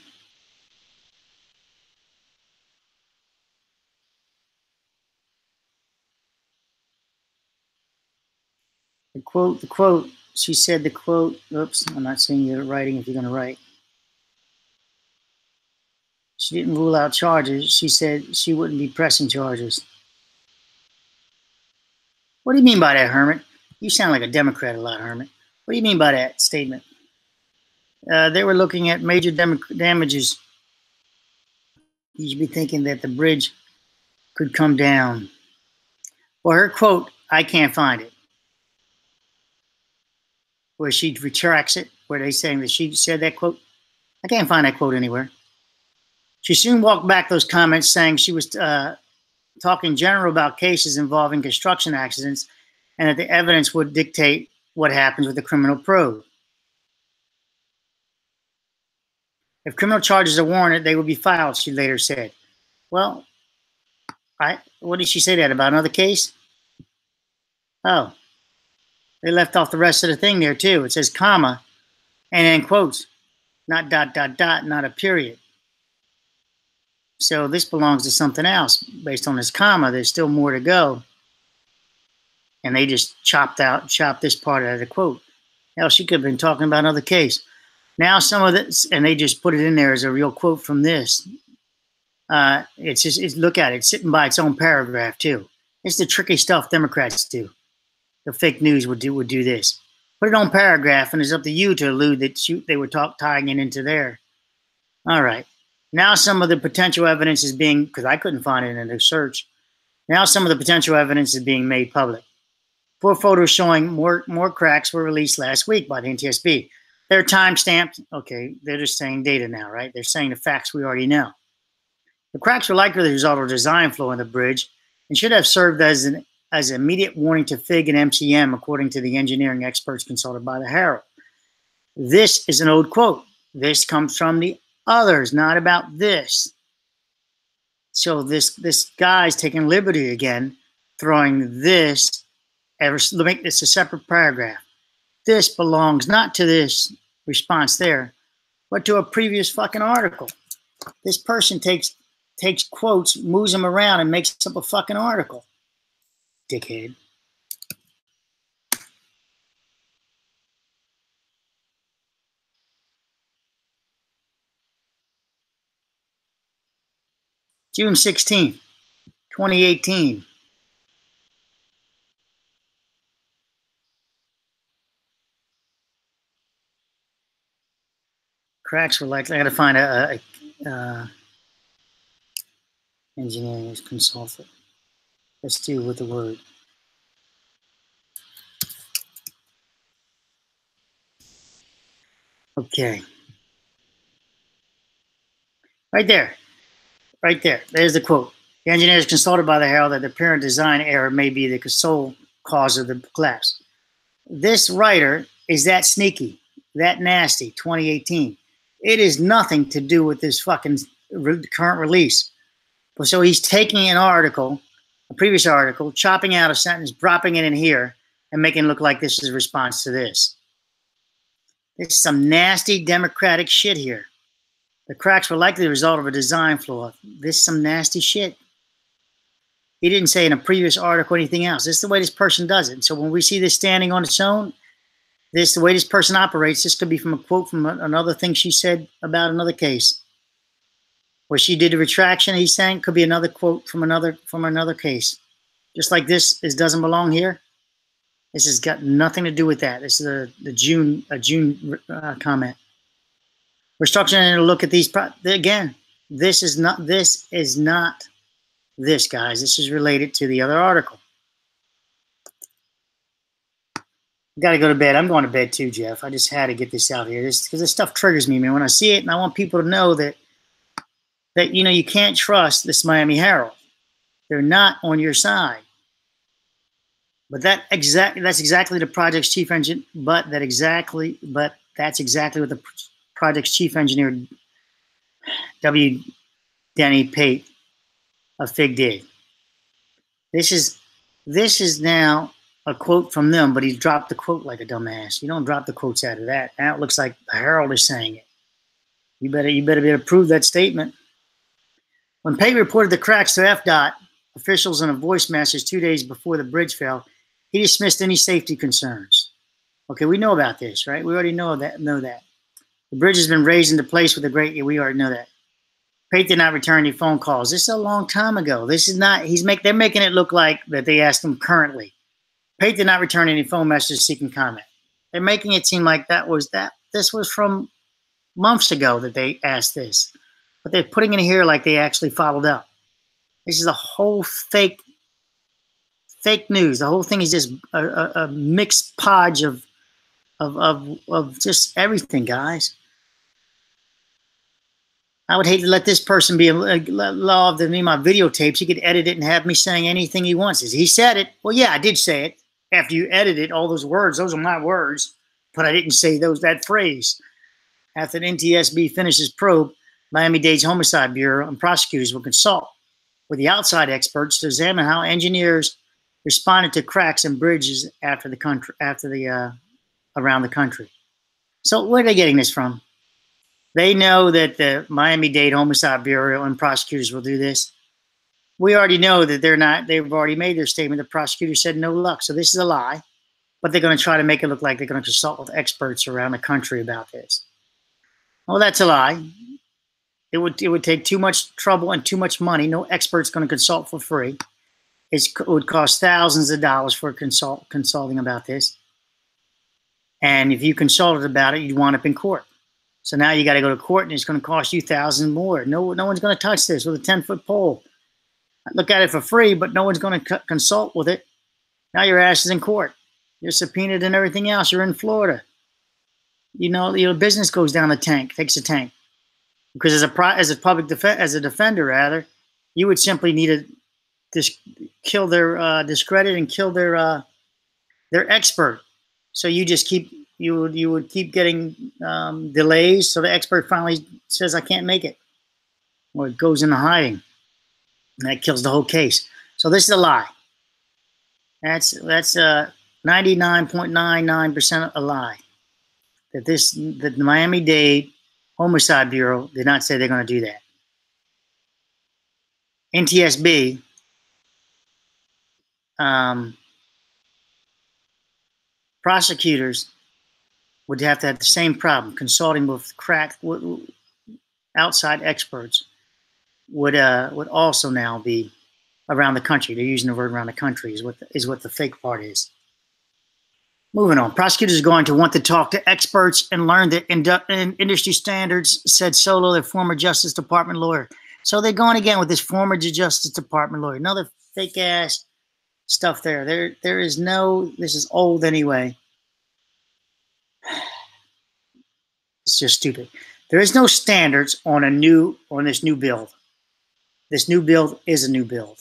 The quote, she said the quote, oops, I'm not saying you're writing if you're going to write. She didn't rule out charges. She said she wouldn't be pressing charges. What do you mean by that, Hermit? You sound like a Democrat a lot, Hermit. What do you mean by that statement? They were looking at major damages. You should be thinking that the bridge could come down. Well, her quote, I can't find it. Where she retracts it, where they're saying that she said that quote. I can't find that quote anywhere. She soon walked back those comments, saying she was talking general about cases involving construction accidents and that the evidence would dictate what happens with the criminal probe. If criminal charges are warranted, they will be filed, she later said. Well, what did she say that about? Another case? Oh, they left off the rest of the thing there too. It says comma, and then quotes, not ... not a period. So this belongs to something else. Based on this comma, there's still more to go. And they just chopped this part out of the quote. Hell, she could have been talking about another case. Now some of this, and they just put it in there as a real quote from this. Look at it, it's sitting by its own paragraph too. It's the tricky stuff Democrats do. The fake news would do this. Put it on paragraph, and it's up to you to allude that they were tying it into there. All right. Now some of the potential evidence is being, because I couldn't find it in the search, Now some of the potential evidence is being made public. 4 photos showing more cracks were released last week by the NTSB. They're time-stamped. Okay, they're just saying data now, right? They're saying the facts we already know. The cracks were likely the result of a design flaw in the bridge and should have served as an immediate warning to FIG and MCM, according to the engineering experts consulted by the Herald. This is an old quote. This comes from the others, not about this. So this guy's taking liberty again, throwing this, make this a separate paragraph. This belongs not to this response there, but to a previous fucking article. This person takes quotes, moves them around, and makes up a fucking article. Dickhead. June 16th, 2018. Cracks were likely. I got to find a engineering consultant. Let's do with the word. Okay. Right there. Right there. There's the quote. The engineers consulted by the Herald that the apparent design error may be the sole cause of the collapse. This writer is that sneaky, that nasty, 2018. It is nothing to do with this fucking current release. So he's taking an article, a previous article, chopping out a sentence, dropping it in here, and making it look like this is a response to this. This is some nasty Democratic shit here. The cracks were likely the result of a design flaw. This is some nasty shit. He didn't say in a previous article anything else. This is the way this person does it. And so when we see this standing on its own, this the way this person operates. This could be from a quote from another thing she said about another case, where she did a retraction. He's saying could be another quote from another case. Just like this doesn't belong here. This has got nothing to do with that. This is a June comment. We're structuring to look at these again. This is not this, guys. This is related to the other article. Got to go to bed. I'm going to bed too, Jeff. I just had to get this out here. Because this stuff triggers me, man. When I see it, and I want people to know that you know you can't trust this Miami Herald. They're not on your side. But that's exactly the project's chief engineer. But that's exactly what the project's chief engineer, W. Denny Pate of FIG did. This is now a quote from them, but he dropped the quote like a dumbass. You don't drop the quotes out of that. Now it looks like the Herald is saying it. You better be able to prove that statement. When Pate reported the cracks to FDOT officials in a voice message 2 days before the bridge fell, he dismissed any safety concerns. Okay, we know about this, right? We already know that. The bridge has been raised into place with a great. We already know that. Pate did not return any phone calls. This is a long time ago. This is not. They're making it look like that they asked him currently. Pate did not return any phone messages seeking comment. They're making it seem like this was from months ago that they asked this, but they're putting it here like they actually followed up. This is a whole fake news. The whole thing is just a mixed podge of just everything, guys. I would hate to let this person be involved in my videotapes. He could edit it and have me saying anything he wants. He said it. Well, yeah, I did say it. After you edit it, all those words, those are my words, but I didn't say that phrase. After the NTSB finishes probe, Miami-Dade's Homicide Bureau and prosecutors will consult with the outside experts to examine how engineers responded to cracks in bridges around the country. So where are they getting this from? They know that the Miami-Dade Homicide Bureau and prosecutors will do this. We already know that they're not. They've already made their statement. The prosecutor said no luck. So this is a lie, but they're going to try to make it look like they're going to consult with experts around the country about this. Well, that's a lie. It would take too much trouble and too much money. No expert's going to consult for free. It would cost thousands of dollars for consulting about this. And if you consulted about it, you'd wind up in court. So now you got to go to court, and it's going to cost you thousands more. No one's going to touch this with a 10-foot pole. Look at it for free, but no one's going to consult with it. Now your ass is in court. You're subpoenaed and everything else. You're in Florida. You know, your business goes down the tank, takes a tank. Because as a defender, rather, you would simply need to kill their discredit and kill their expert. So you just you would keep getting delays. So the expert finally says, "I can't make it," or it goes into hiding, and that kills the whole case. So this is a lie. That's 99.99% a lie. That the Miami-Dade Homicide Bureau did not say they're going to do that. NTSB prosecutors would have to have the same problem. Consulting with outside experts would also now be around the country. They're using the word around the country is what the fake part is. Moving on. Prosecutors are going to want to talk to experts and learn the industry standards, said Solo, their former Justice Department lawyer. So they're going again with this former Justice Department lawyer. Another fake ass stuff there. There is no, this is old anyway. It's just stupid. There is no standards on this new build. This new build is a new build.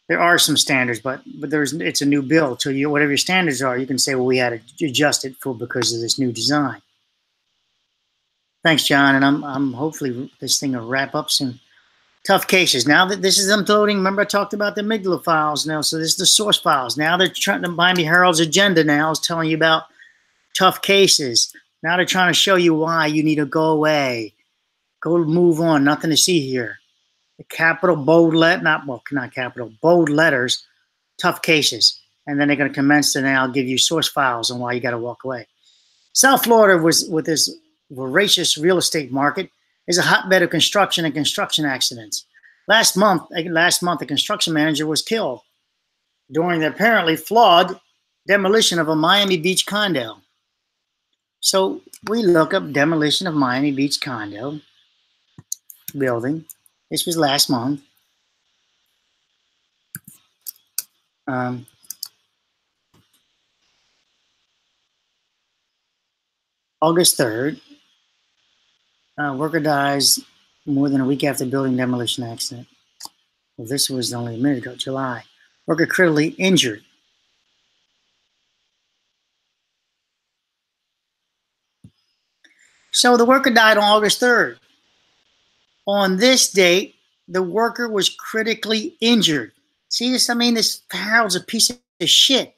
There are some standards, but it's a new build. So whatever your standards are, you can say, well, we had to adjust it because of this new design. Thanks, John, and I'm hopefully this thing will wrap up soon. Tough cases. Now that this is unloading, remember I talked about the amygdala files now, so this is the source files. Now they're trying to, Miami Herald's agenda now is telling you about tough cases. Now they're trying to show you why you need to go away. Go move on, nothing to see here. The capital bold bold letters, tough cases. And then they're going to commence to now give you source files on why you got to walk away. South Florida was with this voracious real estate market is a hotbed of construction and construction accidents. Last month, a construction manager was killed during the apparently flawed demolition of a Miami Beach condo. So we look up demolition of Miami Beach condo building. This was last month. August 3rd. Worker dies more than a week after building demolition accident. Well, this was only a minute ago, July. Worker critically injured. So the worker died on August 3rd. On this date, the worker was critically injured. See this? I mean, this Herald's a piece of shit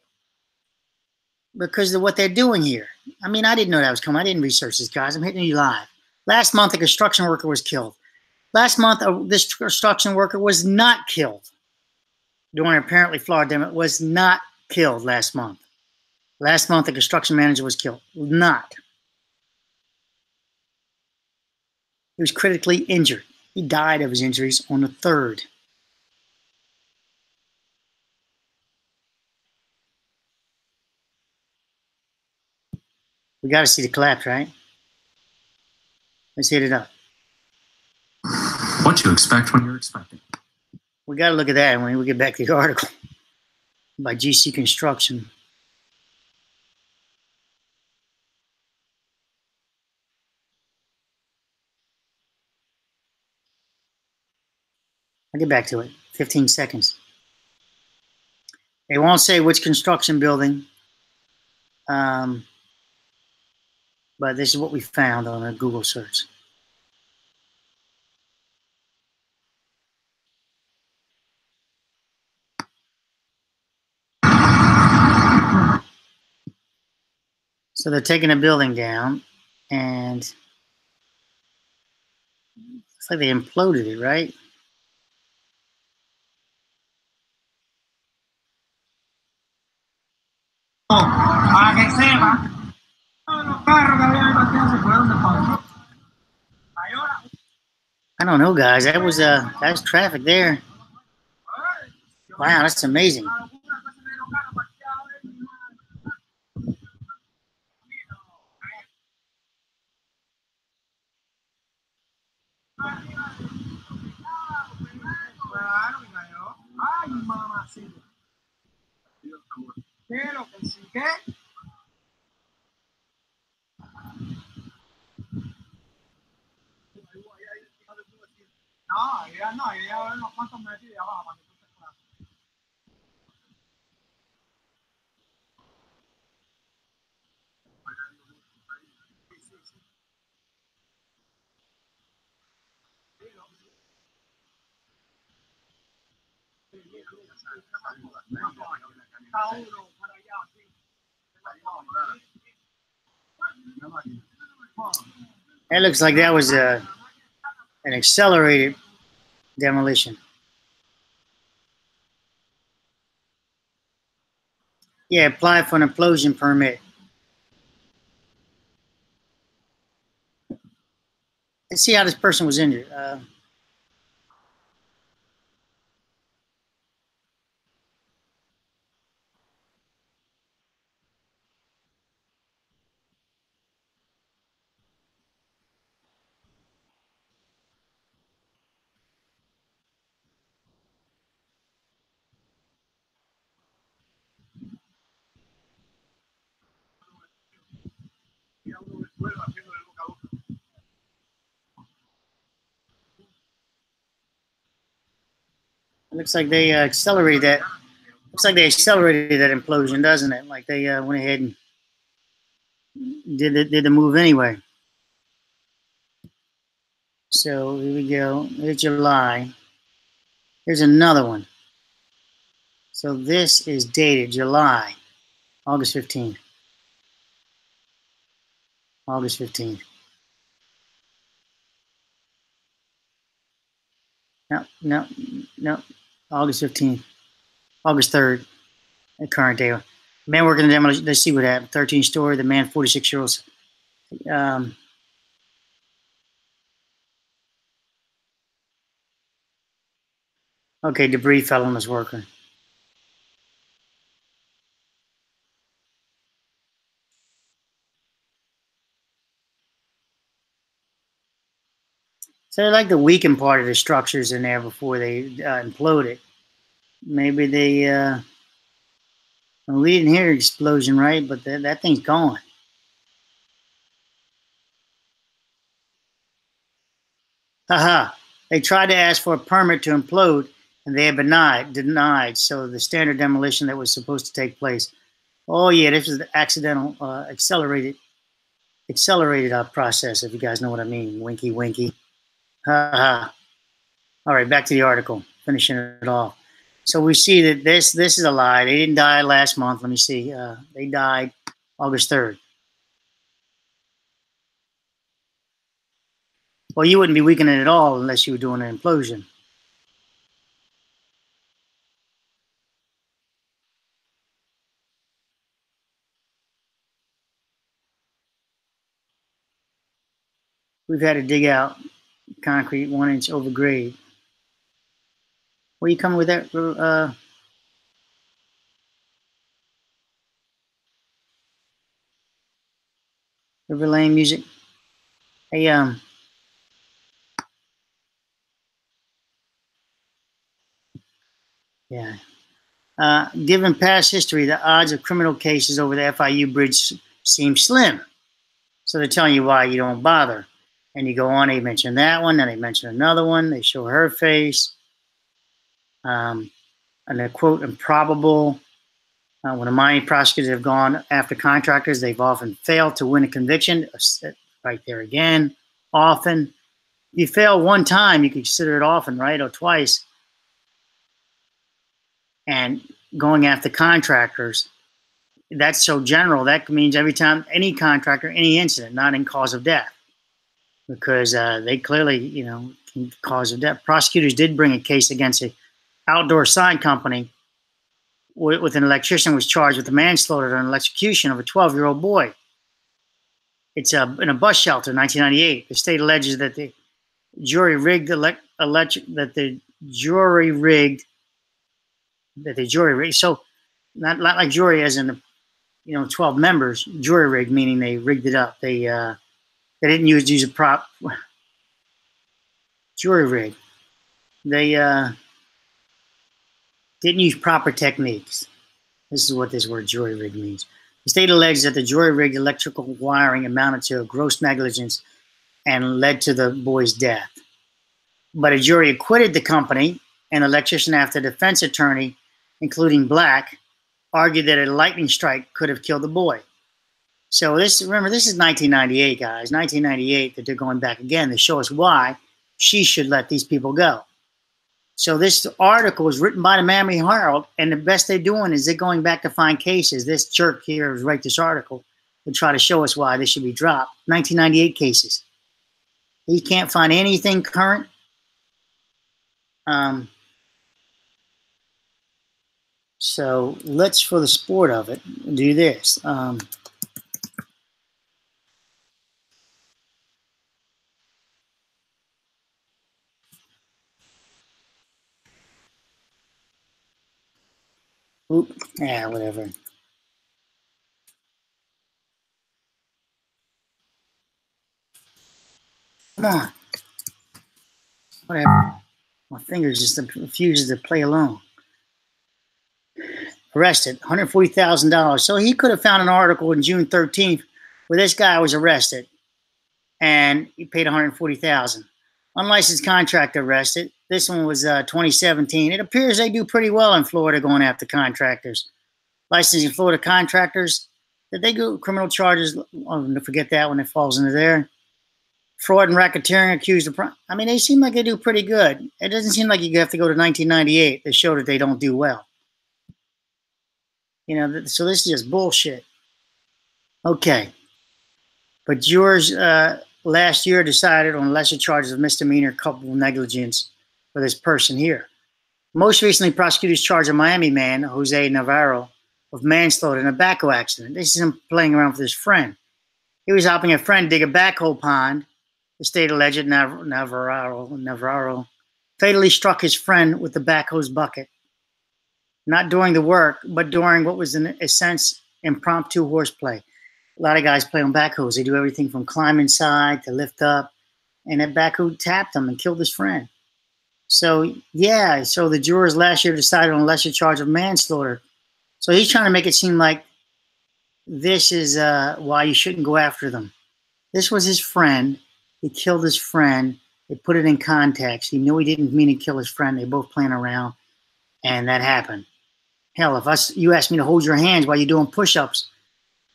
because of what they're doing here. I mean, I didn't know that was coming. I didn't research this, guys. I'm hitting you live. Last month, a construction worker was killed. Last month, this construction worker was not killed during apparently flawed demolition. Was not killed last month. Last month, a construction manager was killed. Not. He was critically injured. He died of his injuries on the 3rd. We got to see the collapse, right? Let's hit it up. What to expect when you're expecting. We got to look at that when we get back to the article by GC Construction. I'll get back to it. 15 seconds. They won't say which construction building, but this is what we found on a Google search. So they're taking a building down, and it's like they imploded it, right? I don't know, guys. That was traffic there. Wow, that's amazing. It looks like that was an accelerated demolition. Yeah, apply for an implosion permit. Let's see how this person was injured. It looks like they accelerated that. Looks like they accelerated that implosion, doesn't it? Like they went ahead and did the move anyway. So here we go. It's July. Here's another one. So this is dated July, August 15th. August 15th. No. August 15th. August 3rd. The current day. Man working the demolition. Let's see what happened. 13-story. The man, 46-year-old. Okay, debris fell on his worker. So they like the weakened part of the structures in there before they imploded. Maybe they, we didn't hear an explosion, right? But that thing's gone. Haha. They tried to ask for a permit to implode, and they had denied. So the standard demolition that was supposed to take place. Oh yeah, this was the accidental accelerated process, if you guys know what I mean. Winky, winky. Haha. All right, back to the article. Finishing it off. So we see that this is a lie. They didn't die last month. Let me see. They died August 3rd. Well, you wouldn't be weakening at all unless you were doing an implosion. We've had to dig out concrete 1 inch over grade. Where you coming with that? River Lane music. Hey, yeah. Given past history, the odds of criminal cases over the FIU bridge seem slim. So they're telling you why you don't bother. And you go on, they mention that one, then they mention another one, they show her face. And they quote, improbable. When the Miami prosecutors have gone after contractors, they've often failed to win a conviction. Right there again, often. If you fail one time, you can consider it often, right? Or twice. And going after contractors, that's so general. That means every time, any contractor, any incident, not in cause of death. Because they clearly, can cause of death. Prosecutors did bring a case against an outdoor sign company with an electrician was charged with the manslaughter and electrocution of a 12-year-old boy. It's in a bus shelter in 1998. The state alleges that the jury rigged So not like jury as in 12 members. Jury rigged meaning they rigged it up. They didn't use a prop. Jury rig. They didn't use proper techniques. This is what this word jury rig means. The state alleges that the jury rigged electrical wiring amounted to gross negligence and led to the boy's death. But a jury acquitted the company and the electrician after the defense attorney, including Black, argued that a lightning strike could have killed the boy. So remember, this is 1998, guys. 1998, that they're going back again to show us why she should let these people go. So this article was written by the Miami Herald, and the best they're doing is they're going back to find cases. This jerk here has write this article to try to show us why this should be dropped. 1998 cases. He can't find anything current. So let's, for the sport of it, do this. Yeah, whatever. Come on. Whatever. My fingers just refuses to play along. Arrested, $140,000. So he could have found an article in June 13th where this guy was arrested and he paid $140,000. Unlicensed contractor arrested. This one was 2017. It appears they do pretty well in Florida going after contractors. Licensing Florida contractors, did they go criminal charges? Oh, forget that when it falls into there. Fraud and racketeering accused of. I mean, they seem like they do pretty good. It doesn't seem like you have to go to 1998 to show that they don't do well. You know, so this is just bullshit. Okay. But jurors last year decided on lesser charges of misdemeanor culpable negligence for this person here. Most recently, prosecutors charged a Miami man, Jose Navarro, of manslaughter in a backhoe accident. This is him playing around with his friend. He was helping a friend dig a backhoe pond. The state alleged Navarro fatally struck his friend with the backhoe's bucket. Not during the work, but during what was in a sense impromptu horseplay. A lot of guys play on backhoes. They do everything from climb inside to lift up. And that backhoe tapped him and killed his friend. So, yeah, so the jurors last year decided on a lesser charge of manslaughter. So he's trying to make it seem like this is why you shouldn't go after them. This was his friend. He killed his friend. They put it in context. He knew he didn't mean to kill his friend. They both playing around, and that happened. Hell, if you asked me to hold your hands while you're doing push-ups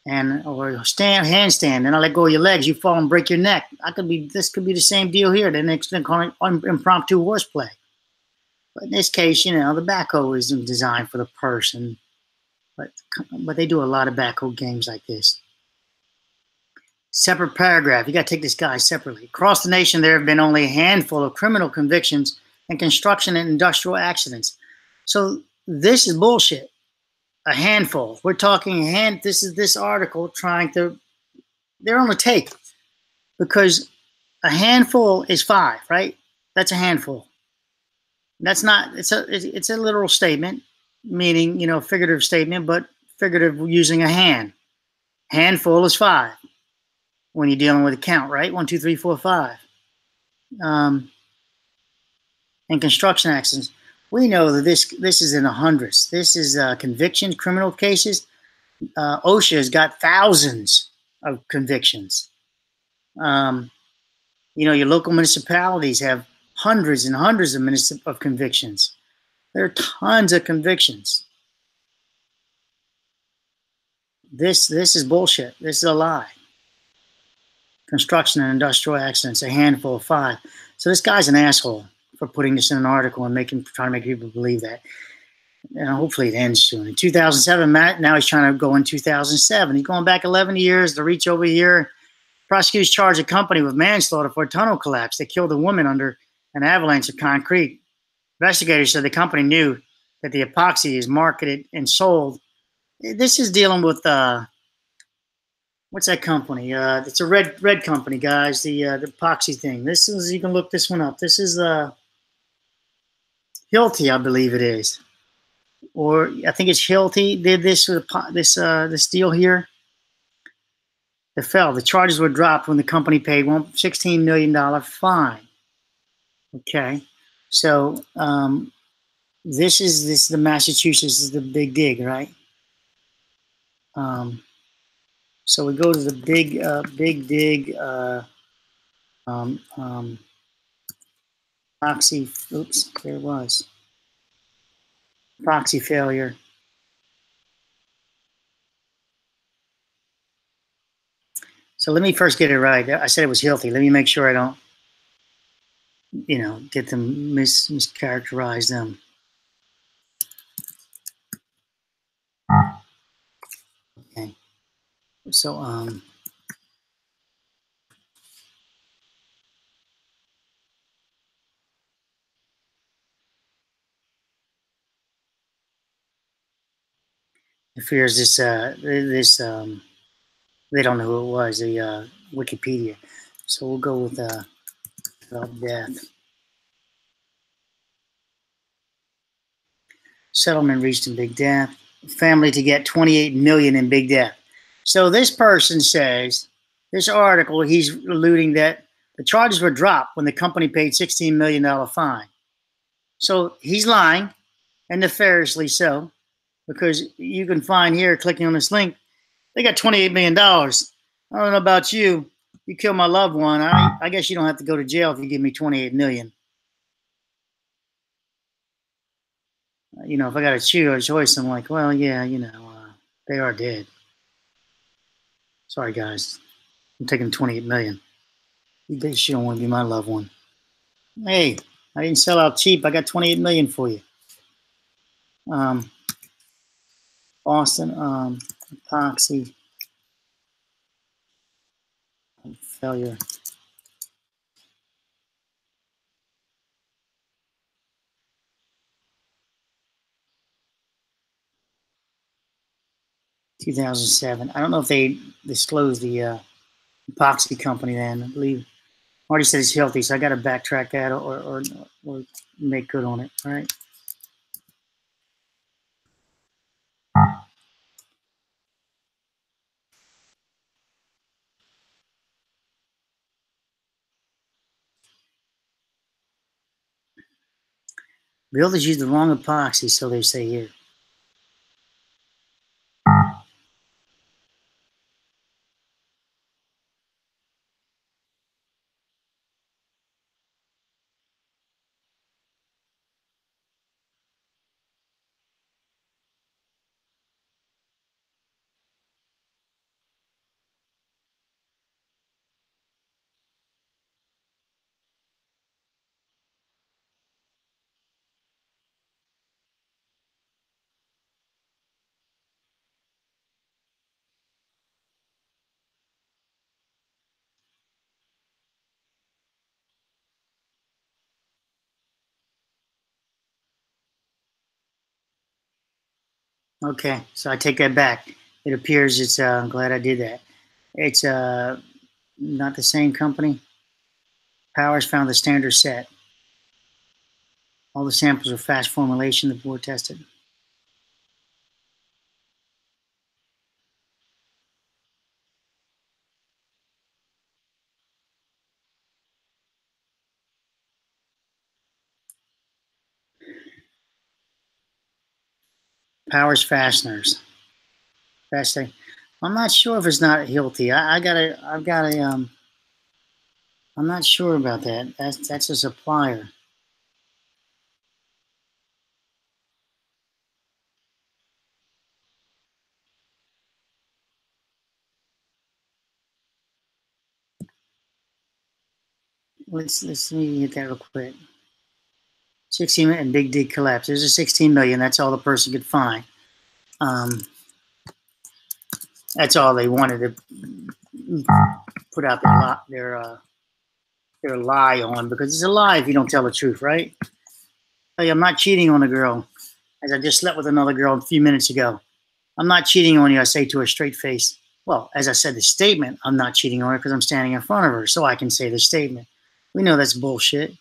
or handstand, and I let go of your legs, you fall and break your neck. This could be the same deal here. The next thing called impromptu horseplay. But in this case, you know, the backhoe isn't designed for the person. But they do a lot of backhoe games like this. Separate paragraph. You got to take this guy separately. Across the nation, there have been only a handful of criminal convictions in construction and industrial accidents. So this is bullshit. A handful. We're talking this is this article they're on the take. Because a handful is 5, right? That's a handful. That's not, it's a literal statement, meaning, you know, figurative statement, but figurative using a hand. Handful is 5 when you're dealing with a count, right? 1, 2, 3, 4, 5. And construction accidents. We know that this is in the hundreds. This is convictions, criminal cases. OSHA has got thousands of convictions. You know, your local municipalities have hundreds and hundreds of convictions. There are tons of convictions. This is bullshit. This is a lie. Construction and industrial accidents, a handful of 5. So this guy's an asshole for putting this in an article and trying to make people believe that. And hopefully it ends soon. In 2007, now he's trying to go in 2007. He's going back 11 years to reach over here. Prosecutors charged a company with manslaughter for a tunnel collapse. They killed a woman under an avalanche of concrete. Investigators said the company knew that the epoxy is marketed and sold. This is dealing with what's that company? It's a red company, guys. The epoxy thing. This is, you can look this one up. This is Hilti, I believe it is, or I think it's Hilti did this with this deal here. It fell. The charges were dropped when the company paid $16 million fine. Okay, so this is the Massachusetts is the big dig, right? So we go to the big dig proxy. Oops, there it was. Proxy failure. So let me first get it right. I said it was healthy. Let me make sure I don't, get them mischaracterize them. Okay. So it fears this they don't know who it was, the Wikipedia. So we'll go with about death. Settlement reached in big death. Family to get 28 million in big death. So this person says, this article, he's alluding that the charges were dropped when the company paid $16 million fine. So he's lying, and nefariously so, because you can find here, clicking on this link, they got $28 million. I don't know about you. You kill my loved one, I guess you don't have to go to jail if you give me 28 million. If I got to choose a choice, I'm like, well, yeah, they are dead. Sorry, guys. I'm taking 28 million. You don't want to be my loved one. Hey, I didn't sell out cheap. I got 28 million for you. Boston, epoxy failure. $2,007. I don't know if they disclosed the epoxy company then. I believe Marty said it's healthy, so I got to backtrack that or make good on it. All right. Builders use the wrong epoxy, so they say here. Okay, so I take that back. It appears it's, I'm glad I did that. It's not the same company. Powers found the standard set. All the samples are fast formulation, the board tested. Powers fasteners. Fasting. I'm not sure if it's not Hilti. I'm not sure about that. That's a supplier. Let me hit that real quick. 16 and big dig collapse. There's a 16 million. That's all the person could find. That's all they wanted to put out their lie on, because it's a lie if you don't tell the truth, right? Hey, I'm not cheating on a girl, as I just slept with another girl a few minutes ago. I'm not cheating on you, I say to her straight face. Well, as I said, the statement, I'm not cheating on her because I'm standing in front of her, so I can say the statement. We know that's bullshit.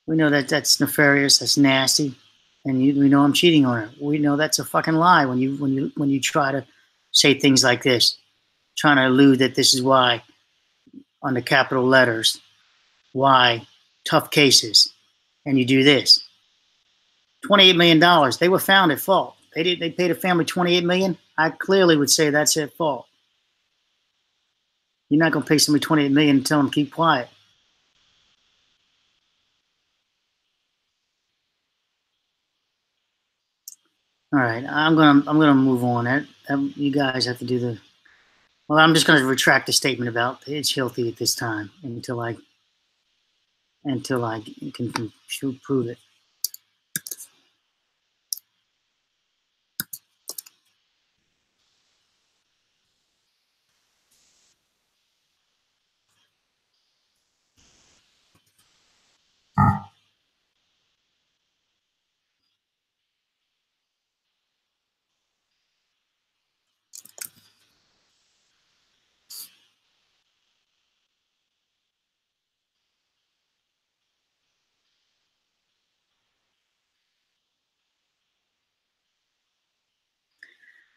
We know that that's nefarious, that's nasty, and we know I'm cheating on her. We know that's a fucking lie when you try to say things like this, trying to allude that this is why, on the capital letters, why tough cases, and you do this. $28 million. They were found at fault. They paid a family $28 million. I clearly would say that's at fault. You're not going to pay somebody $28 million and tell them keep quiet. All right, I'm gonna move on. You guys have to do the. Well, I'm just gonna retract the statement about it's healthy at this time until I can prove it.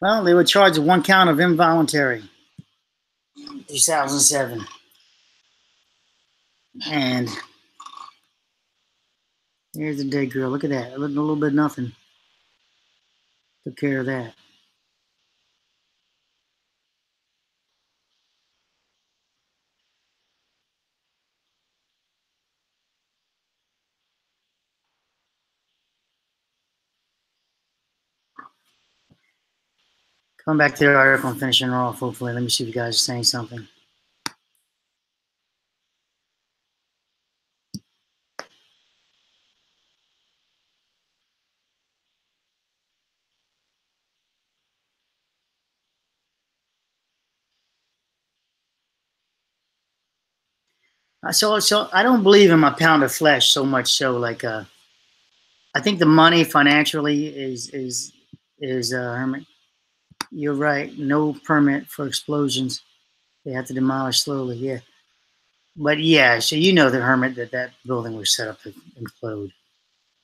Well, they were charged with 1 count of involuntary, 2007, and here's the dead girl. Look at that. A little bit of nothing. Took care of that. Come back to the article and finishing it off, hopefully. Let me see if you guys are saying something. So I don't believe in my pound of flesh so much so like I think the money financially is Herman. You're right. No permit for explosions. They have to demolish slowly. Yeah. But yeah, so you know the Hermit that building was set up to implode.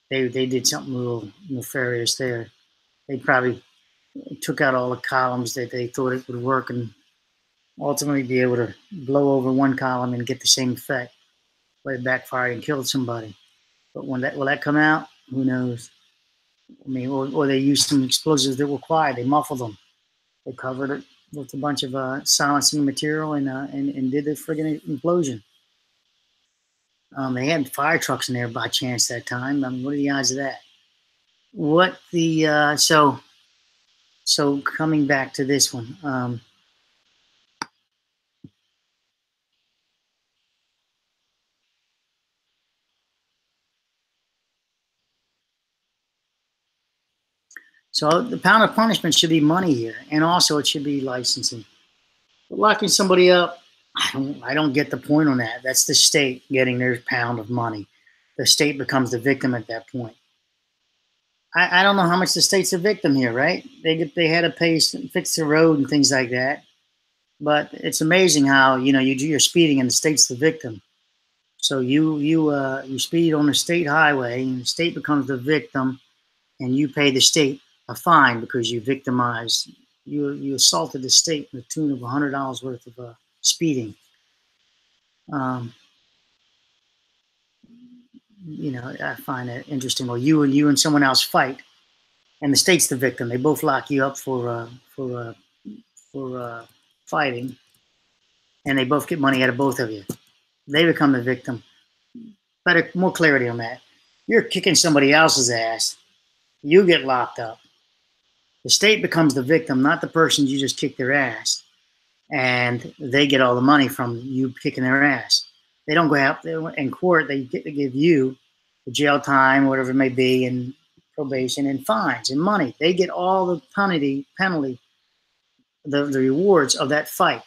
They did something a little nefarious there. They probably took out all the columns that they thought it would work and ultimately be able to blow over one column and get the same effect. But it backfired and killed somebody. But when will that come out? Who knows? I mean, or they used some explosives that were quiet. They muffled them. They covered it with a bunch of silencing material and did the friggin' implosion. They had fire trucks in there by chance that time. I mean, what are the odds of that? What the so coming back to this one. So the pound of punishment should be money here, and also it should be licensing. But locking somebody up, I don't get the point on that. That's the state getting their pound of money. The state becomes the victim at that point. I don't know how much the state's a victim here, right? They had to pay, fix the road and things like that. But it's amazing how you're speeding and the state's the victim. So you speed on a state highway and the state becomes the victim, and you pay the state a fine because you victimized, you assaulted the state to the tune of $100 worth of speeding. I find that interesting. Well, you and someone else fight, and the state's the victim. They both lock you up for fighting, and they both get money out of both of you. They become the victim. Better, more clarity on that. You're kicking somebody else's ass. You get locked up. The state becomes the victim, not the person you just kicked their ass. And they get all the money from you kicking their ass. They don't go out there in court. They give you the jail time, whatever it may be, and probation and fines and money. They get all the penalty, the rewards of that fight.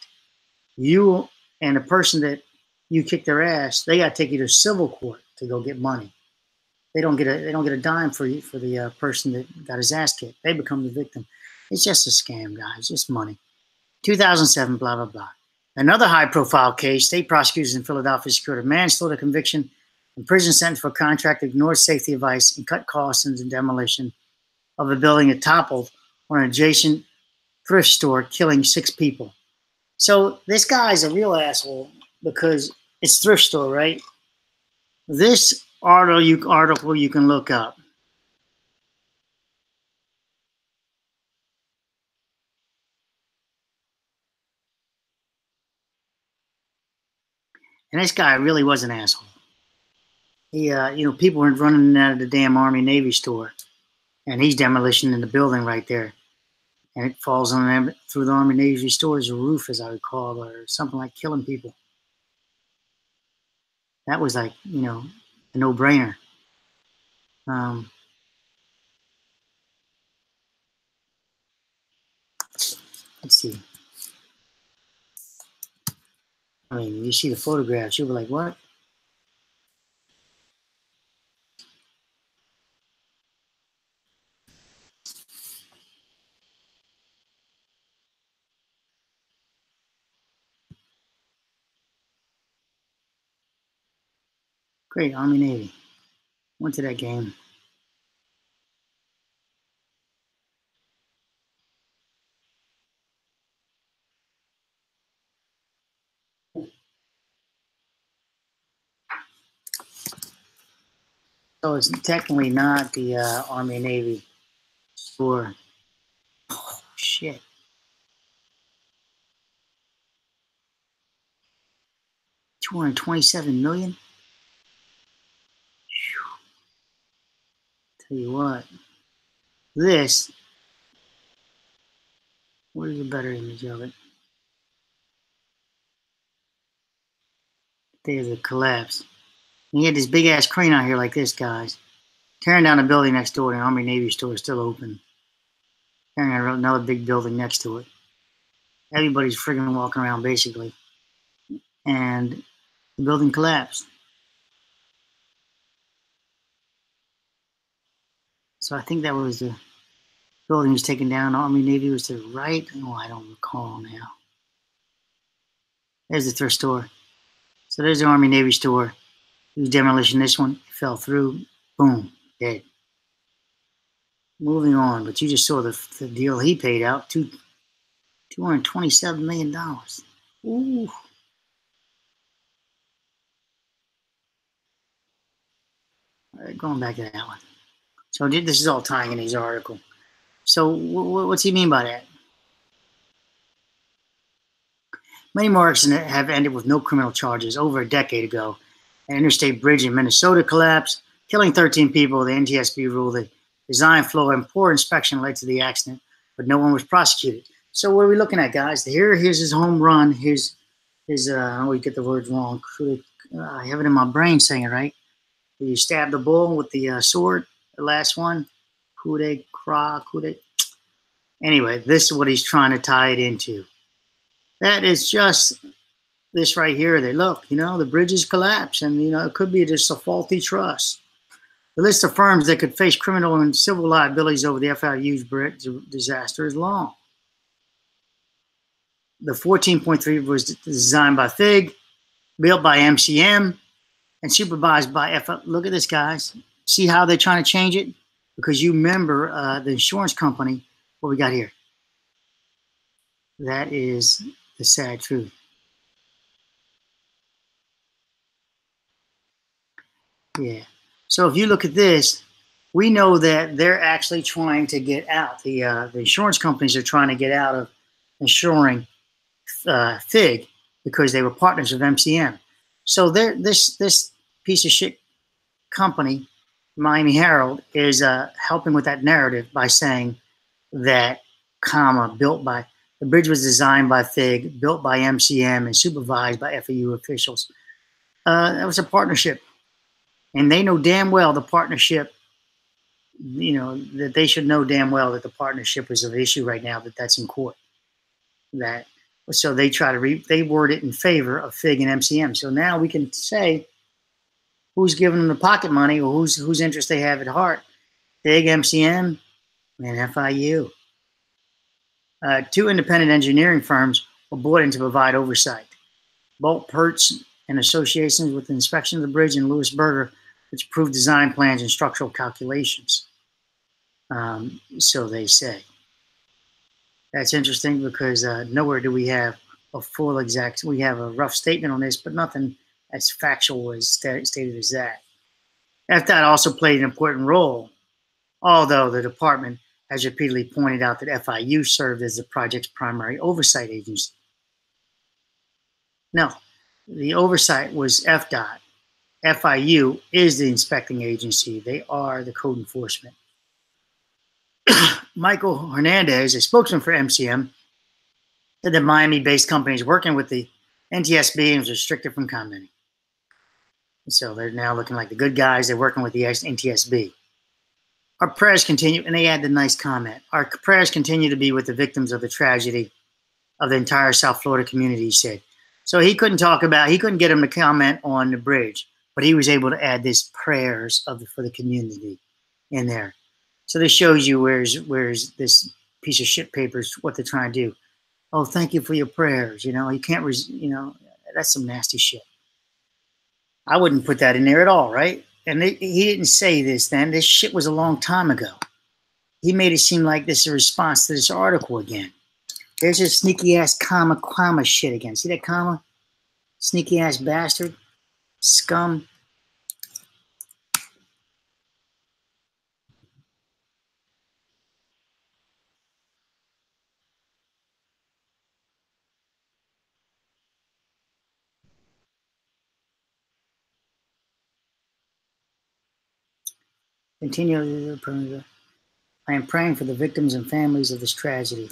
You and the person that you kicked their ass, they got to take you to civil court to go get money. They don't get a dime for the person that got his ass kicked. They become the victim. It's just a scam, guys. Just money. 2007, blah blah blah. Another high-profile case: state prosecutors in Philadelphia secured a manslaughter conviction and prison sentence for a contractor ignored safety advice and cut costs in the demolition of a building that toppled on an adjacent thrift store, killing 6 people. So this guy's a real asshole because it's thrift store, right? This article you can look up. And this guy really was an asshole. He, people were running out of the damn Army Navy store, and he's demolitioning the building right there, and it falls on them through the Army Navy store's roof, as I recall, or something like killing people. That was like, a no-brainer. Let's see. I mean, you see the photographs, you'll be like, what? Great, Army Navy. Went to that game. So it's technically not the Army Navy store. Oh, shit. $227 million? Tell you what. This, where's a better image of it? There's a collapse. And he had this big ass crane out here like this, guys. Tearing down the building next door, the Army Navy store is still open. Tearing down another big building next to it. Everybody's friggin' walking around basically. And the building collapsed. So I think that was the building was taken down. Army Navy was to the right. Oh, I don't recall now. There's the thrift store. So there's the Army Navy store. He was demolition. This one fell through. Boom, dead. Moving on, but you just saw the deal he paid out. $227 million. Ooh. All right, going back to that one. So this is all tying in his article. So what's he mean by that? Many more accidents have ended with no criminal charges. Over a decade ago, an interstate bridge in Minnesota collapsed, killing 13 people. The NTSB ruled the design flaw and poor inspection led to the accident, but no one was prosecuted. So what are we looking at, guys? Here's his home run. I always get the words wrong. I have it in my brain saying it right. You stab the bull with the sword. The last one. Anyway, this is what he's trying to tie it into. That is just this right here. They look, the bridge is collapsed, and it could be just a faulty truss. The list of firms that could face criminal and civil liabilities over the FIU's bridge disaster is long. The 14.3 was designed by FIG, built by MCM, and supervised by FIU. Look at this, guys. See how they're trying to change it? Because you remember the insurance company, what we got here. That is the sad truth. Yeah. So if you look at this, we know that they're actually trying to get out. The insurance companies are trying to get out of insuring FIG because they were partners of MCM. So this piece of shit company, Miami Herald, is helping with that narrative by saying that, the bridge was designed by FIG, built by MCM, and supervised by FIU officials. That was a partnership. And they know damn well the partnership, that they should know damn well that the partnership is an issue right now, that's in court. So they try to they word it in favor of FIG and MCM. So now we can say who's giving them the pocket money or whose interest they have at heart. FIG, MCM, and FIU. Two independent engineering firms were brought in to provide oversight. Bolt Pertz and associations with the inspection of the bridge in Louis Berger, which approved design plans and structural calculations. So they say. That's interesting because nowhere do we have a full exact. We have a rough statement on this, but nothing as factual as stated as that. That also played an important role, although the department has repeatedly pointed out that FIU served as the project's primary oversight agency. No, The oversight was FDOT. FIU is the inspecting agency. They are the code enforcement. Michael Hernandez, a spokesman for MCM, said that Miami-based companies working with the NTSB was restricted from commenting. So they're now looking like the good guys. They're working with the NTSB. Our prayers continue, and they add the nice comment. Our prayers continue to be with the victims of the tragedy of the entire South Florida community, he said. So he couldn't get him to comment on the bridge, but he was able to add this prayers for the community in there. So this shows you where's this piece of shit papers, what they're trying to do. Oh, thank you for your prayers. You can't, that's some nasty shit. I wouldn't put that in there at all, right? And he didn't say this then. This shit was a long time ago. He made it seem like this is a response to this article again. There's this sneaky ass comma shit again. See that comma? Sneaky ass bastard. Scum. Continue. I am praying for the victims and families of this tragedy.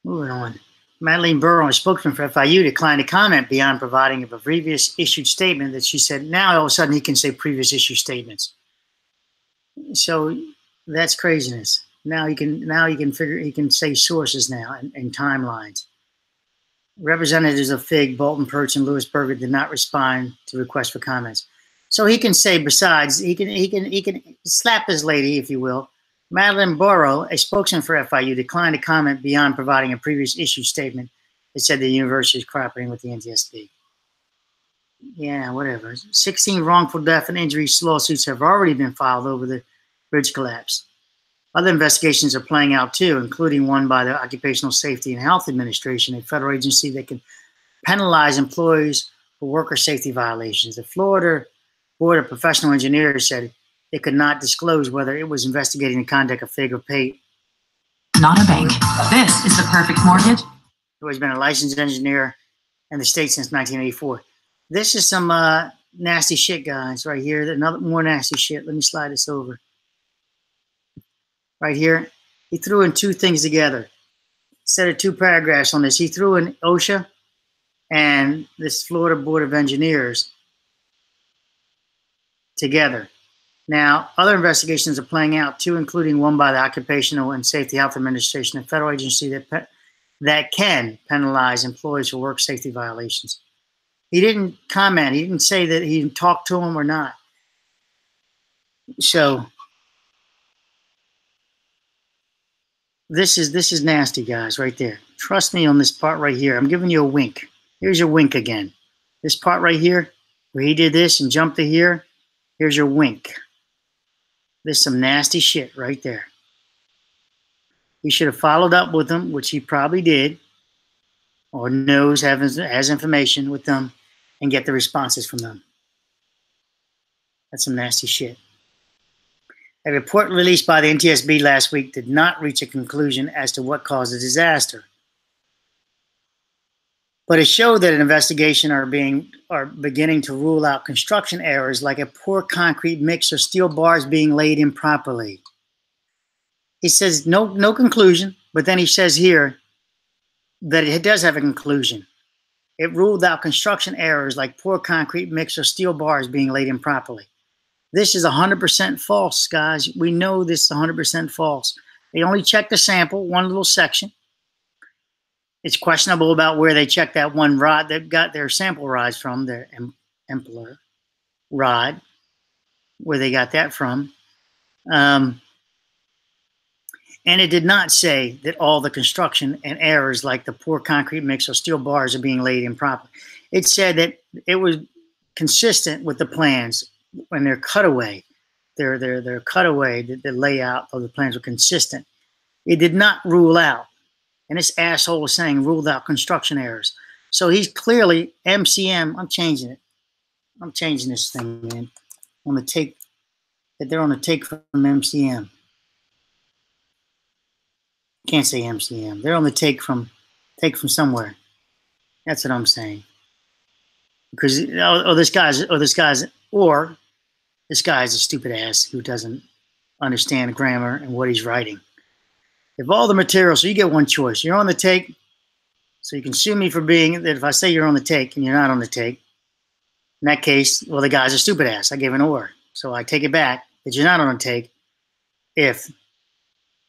Moving on. Madeleine Burrow, a spokesman for FIU, declined to comment beyond providing a previous issued statement that she said now all of a sudden he can say previous issue statements. So that's craziness. Now he can say sources now and timelines. Representatives of FIG, Bolton, Perch, and Lewisburger did not respond to requests for comments. So he can say, besides, he can slap this lady, if you will. Madeleine Burrow, a spokesman for FIU, declined to comment beyond providing a previous issue statement that said the university is cooperating with the NTSB. Yeah, whatever. 16 wrongful death and injury lawsuits have already been filed over the bridge collapse. Other investigations are playing out too, including one by the Occupational Safety and Health Administration, a federal agency that can penalize employees for worker safety violations. The Florida Board of Professional Engineers said it could not disclose whether it was investigating the conduct of FIG or PATE. Not a bank. This is the perfect mortgage. Who has been a licensed engineer in the state since 1984. This is some nasty shit, guys, right here. Another more nasty shit. Let me slide this over. Right here, he threw in two things together. Instead of two paragraphs on this, he threw in OSHA and this Florida Board of Engineers together. Now, other investigations are playing out too, including one by the Occupational and Safety Health Administration, a federal agency that can penalize employees for work safety violations. He didn't comment. He didn't say that he talked to him or not. So this is nasty, guys, right there. Trust me on this part right here. I'm giving you a wink. Here's your wink again. This part right here, where he did this and jumped to here, here's your wink. There's some nasty shit right there. He should have followed up with them, which he probably did, or has information with them, and get the responses from them. That's some nasty shit. A report released by the NTSB last week did not reach a conclusion as to what caused the disaster. But it showed that an investigation are beginning to rule out construction errors like a poor concrete mix or steel bars being laid improperly. He says no conclusion, but then he says here that it does have a conclusion. It ruled out construction errors like poor concrete mix or steel bars being laid improperly. This is 100% false, guys. We know this is 100% false. They only checked the sample, one little section. It's questionable about where they checked that one rod that got their sample rods from, their Empler rod, where they got that from. And it did not say that all the construction and errors like the poor concrete mix or steel bars are being laid improperly. It said that it was consistent with the plans when their cutaway, their cutaway, the layout of the plans were consistent. It did not rule out, and this asshole was saying ruled out construction errors. So he's clearly MCM. I'm changing it. I'm changing this thing, man. On the take that they're on the take from MCM. Can't say MCM. They're on the take from somewhere. That's what I'm saying. Because this guy's a stupid ass who doesn't understand grammar and what he's writing. If all the material, so you get one choice. You're on the take, so you can sue me for being that. If I say you're on the take and you're not on the take, in that case, well, the guy's a stupid ass. I gave an or, so I take it back that you're not on the take.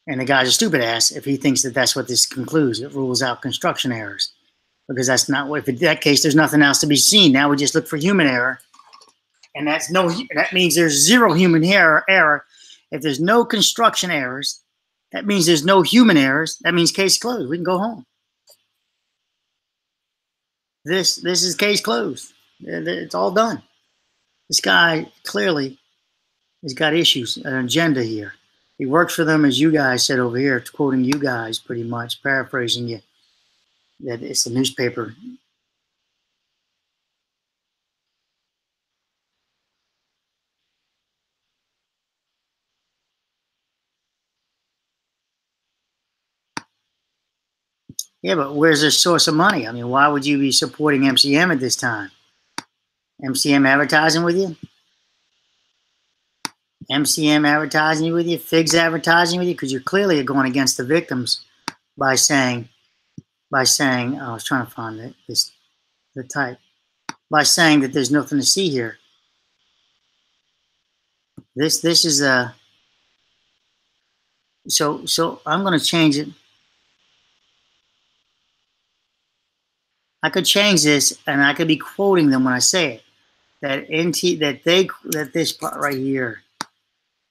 And the guy's a stupid ass if he thinks that that's what this concludes. It rules out construction errors. Because that's not what, if in that case, there's nothing else to be seen. Now we just look for human error. And that means there's zero human error. If there's no construction errors, that means there's no human errors. That means case closed. We can go home. This is case closed. It's all done. This guy clearly has got issues, an agenda here. He works for them, as you guys said over here, quoting you guys pretty much, paraphrasing you, that it's a newspaper. Yeah, but where's the source of money? I mean, why would you be supporting MCM at this time? MCM advertising with you? MCM advertising with you? Figs advertising with you? Because you're clearly going against the victims by saying, I was trying to find the type, by saying that there's nothing to see here. This is a, so I'm going to change it. I could change this, and I could be quoting them when I say it. That this part right here.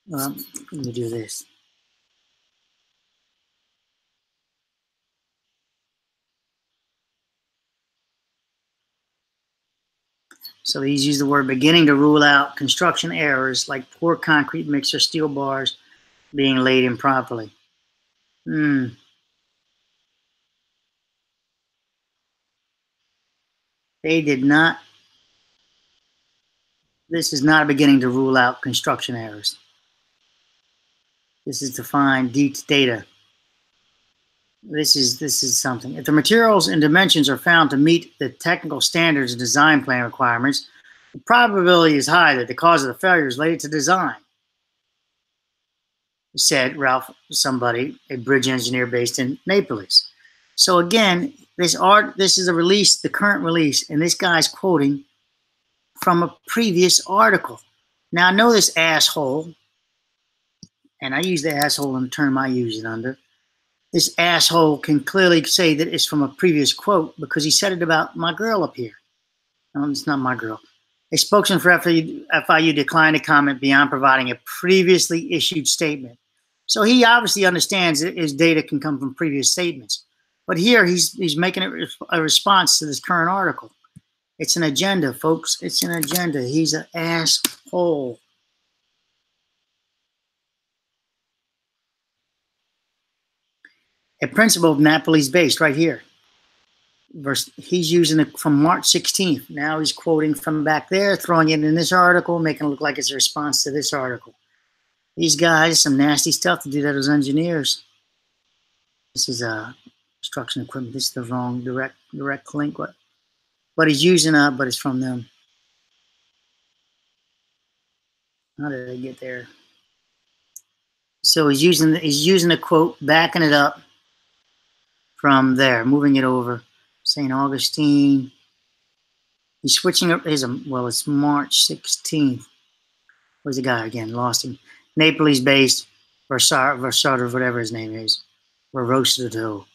Let me do this. So he's used the word beginning to rule out construction errors like poor concrete mix or steel bars being laid improperly. They did not. This is not a beginning to rule out construction errors. This is to find data. This is something. If the materials and dimensions are found to meet the technical standards and design plan requirements, the probability is high that the cause of the failure is related to design, said Ralph, somebody, a bridge engineer based in Naples. So again, this is a release, the current release, and this guy's quoting from a previous article. Now I know this asshole, and I use the asshole in the term I use it under. This asshole can clearly say that it's from a previous quote because he said it about my girl up here. No, it's not my girl. A spokesman for FIU declined to comment beyond providing a previously issued statement. So he obviously understands that his data can come from previous statements. But here he's making a response to this current article. It's an agenda, folks. It's an agenda. He's an asshole. A principle of Napoli's based right here. He's using it from March 16th. Now he's quoting from back there, throwing it in this article, making it look like it's a response to this article. These guys, some nasty stuff to do that as engineers. This is construction equipment. This is the wrong direct link. But he's using but it's from them. How did I get there? So he's using a quote, backing it up from there, moving it over. St. Augustine. He's switching up it's March 16th. Where's the guy again? Lost him. Naples-based Versado, whatever his name is. Versado.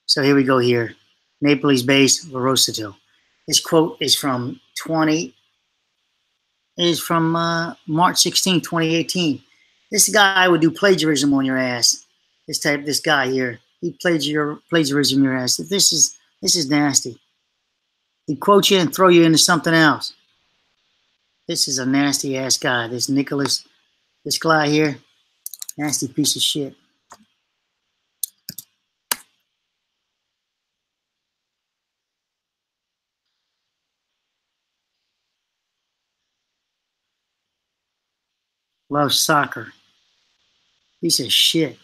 So here we go here. Naples-based Versado. This quote is from March 16, 2018. This guy would do plagiarism on your ass. This guy here, he plagiarism your ass. This is nasty. He quote you and throw you into something else. This is a nasty ass guy. This guy here, nasty piece of shit. Loves soccer. Piece of shit.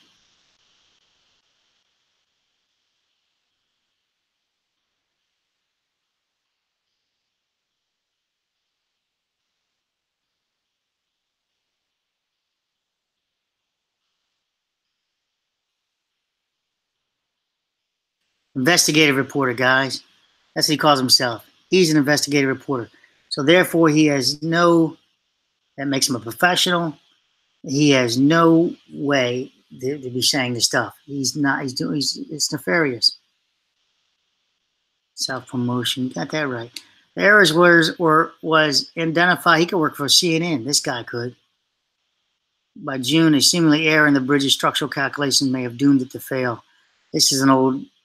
Investigative reporter, guys. That's what he calls himself. He's an investigative reporter. So therefore, that makes him a professional. He has no way to be saying this stuff. It's nefarious. Self-promotion, got that right. The errors was identified. He could work for CNN. This guy could. By June, a seemingly error in the bridge's structural calculations may have doomed it to fail. This is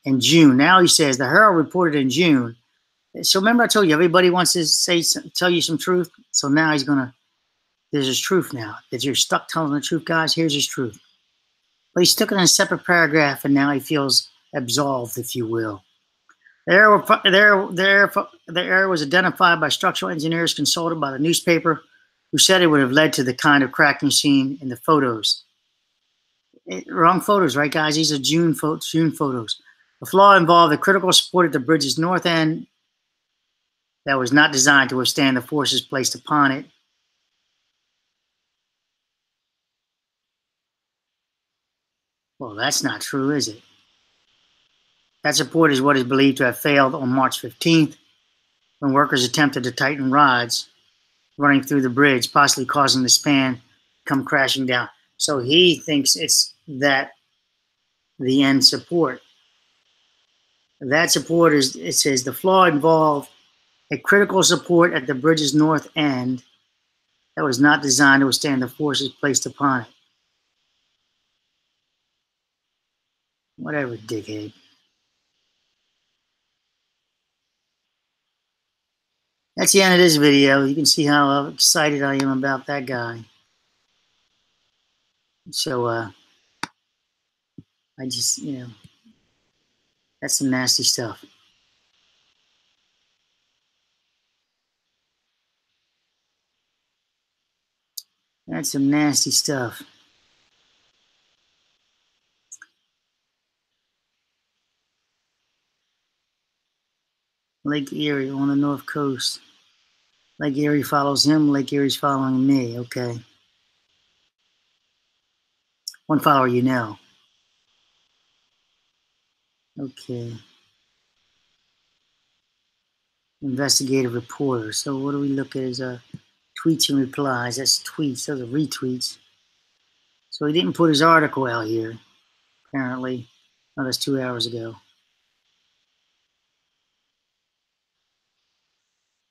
in June. Now he says the Herald reported in June. So remember I told you everybody wants to tell you some truth. So now there's his truth now. That you're stuck telling the truth, guys. Here's his truth. But he stuck it in a separate paragraph, and now he feels absolved, if you will. The error was identified by structural engineers consulted by the newspaper, who said it would have led to the kind of cracking seen in the photos. Wrong photos, right, guys? These are June photos. The flaw involved a critical support at the bridge's north end that was not designed to withstand the forces placed upon it. Well, that's not true, is it? That support is what is believed to have failed on March 15th, when workers attempted to tighten rods running through the bridge, possibly causing the span to come crashing down. So he thinks it's the end support. That support it says the flaw involved a critical support at the bridge's north end that was not designed to withstand the forces placed upon it. Whatever, dickhead. That's the end of this video. You can see how excited I am about that guy. So, I just, that's some nasty stuff. That's some nasty stuff. Lake Erie on the north coast. Lake Erie follows him. Lake Erie's following me. Okay. One follower you know. Okay. Investigative reporter. So what do we look at as tweets and replies? That's tweets. Those are retweets. So he didn't put his article out here, apparently. Oh, that's 2 hours ago.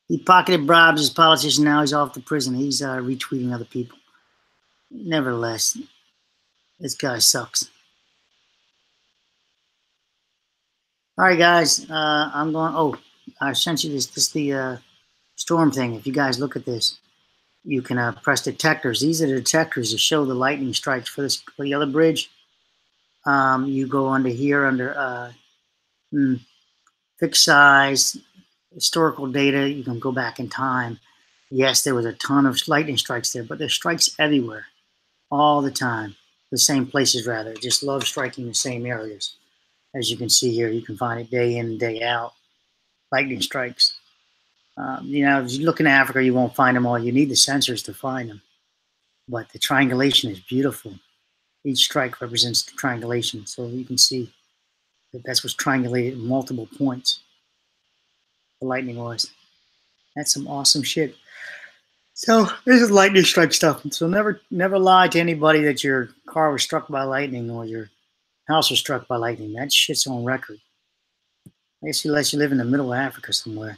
He pocketed bribes as politician. Now he's off to prison. He's retweeting other people. Nevertheless, this guy sucks. All right, guys. I'm going. Oh, I sent you this. This is the storm thing. If you guys look at this, you can press detectors. These are the detectors to show the lightning strikes for the other bridge. You go under here under fixed size, historical data. You can go back in time. Yes, there was a ton of lightning strikes there, but there's strikes everywhere, all the time. The same places, rather. Just love striking the same areas. As you can see here, you can find it day in and day out. Lightning strikes. If you look in Africa, you won't find them all. You need the sensors to find them. But the triangulation is beautiful. Each strike represents the triangulation. So you can see that that's what's triangulated at multiple points. The lightning was. That's some awesome shit. So this is lightning strike stuff. So never lie to anybody that your car was struck by lightning or your house was struck by lightning. That shit's on record. I guess unless you live in the middle of Africa somewhere.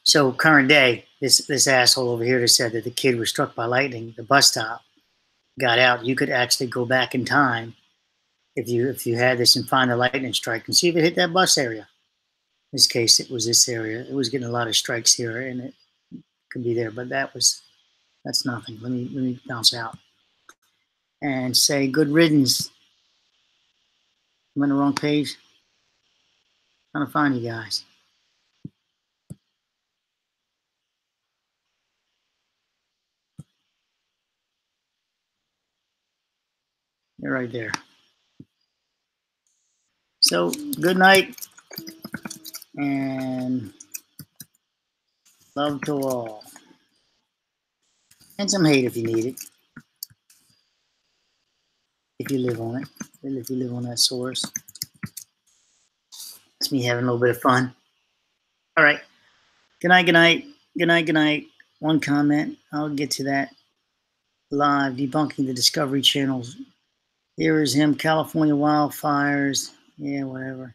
So current day, this asshole over here that said that the kid was struck by lightning, the bus stop, got out. You could actually go back in time if you had this and find the lightning strike and see if it hit that bus area. In this case, it was this area. It was getting a lot of strikes here, and it could be there, but that's nothing. Let me bounce out and say good riddance. I'm on the wrong page. I'm trying to find you guys. You're right there. So good night and love to all. And some hate if you need it. If you live on it. If you live on that source. It's me having a little bit of fun. All right. Good night, good night. Good night, good night. One comment. I'll get to that live. Debunking the Discovery Channel's. Here is him. California wildfires. Yeah, whatever.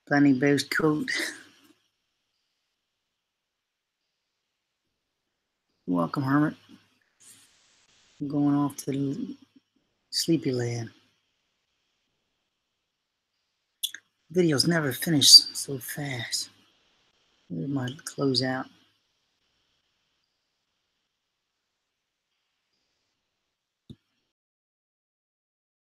Planning Bear's coat. You're welcome, Hermit. I'm going off to the sleepy land. Videos never finish so fast. Maybe my close out.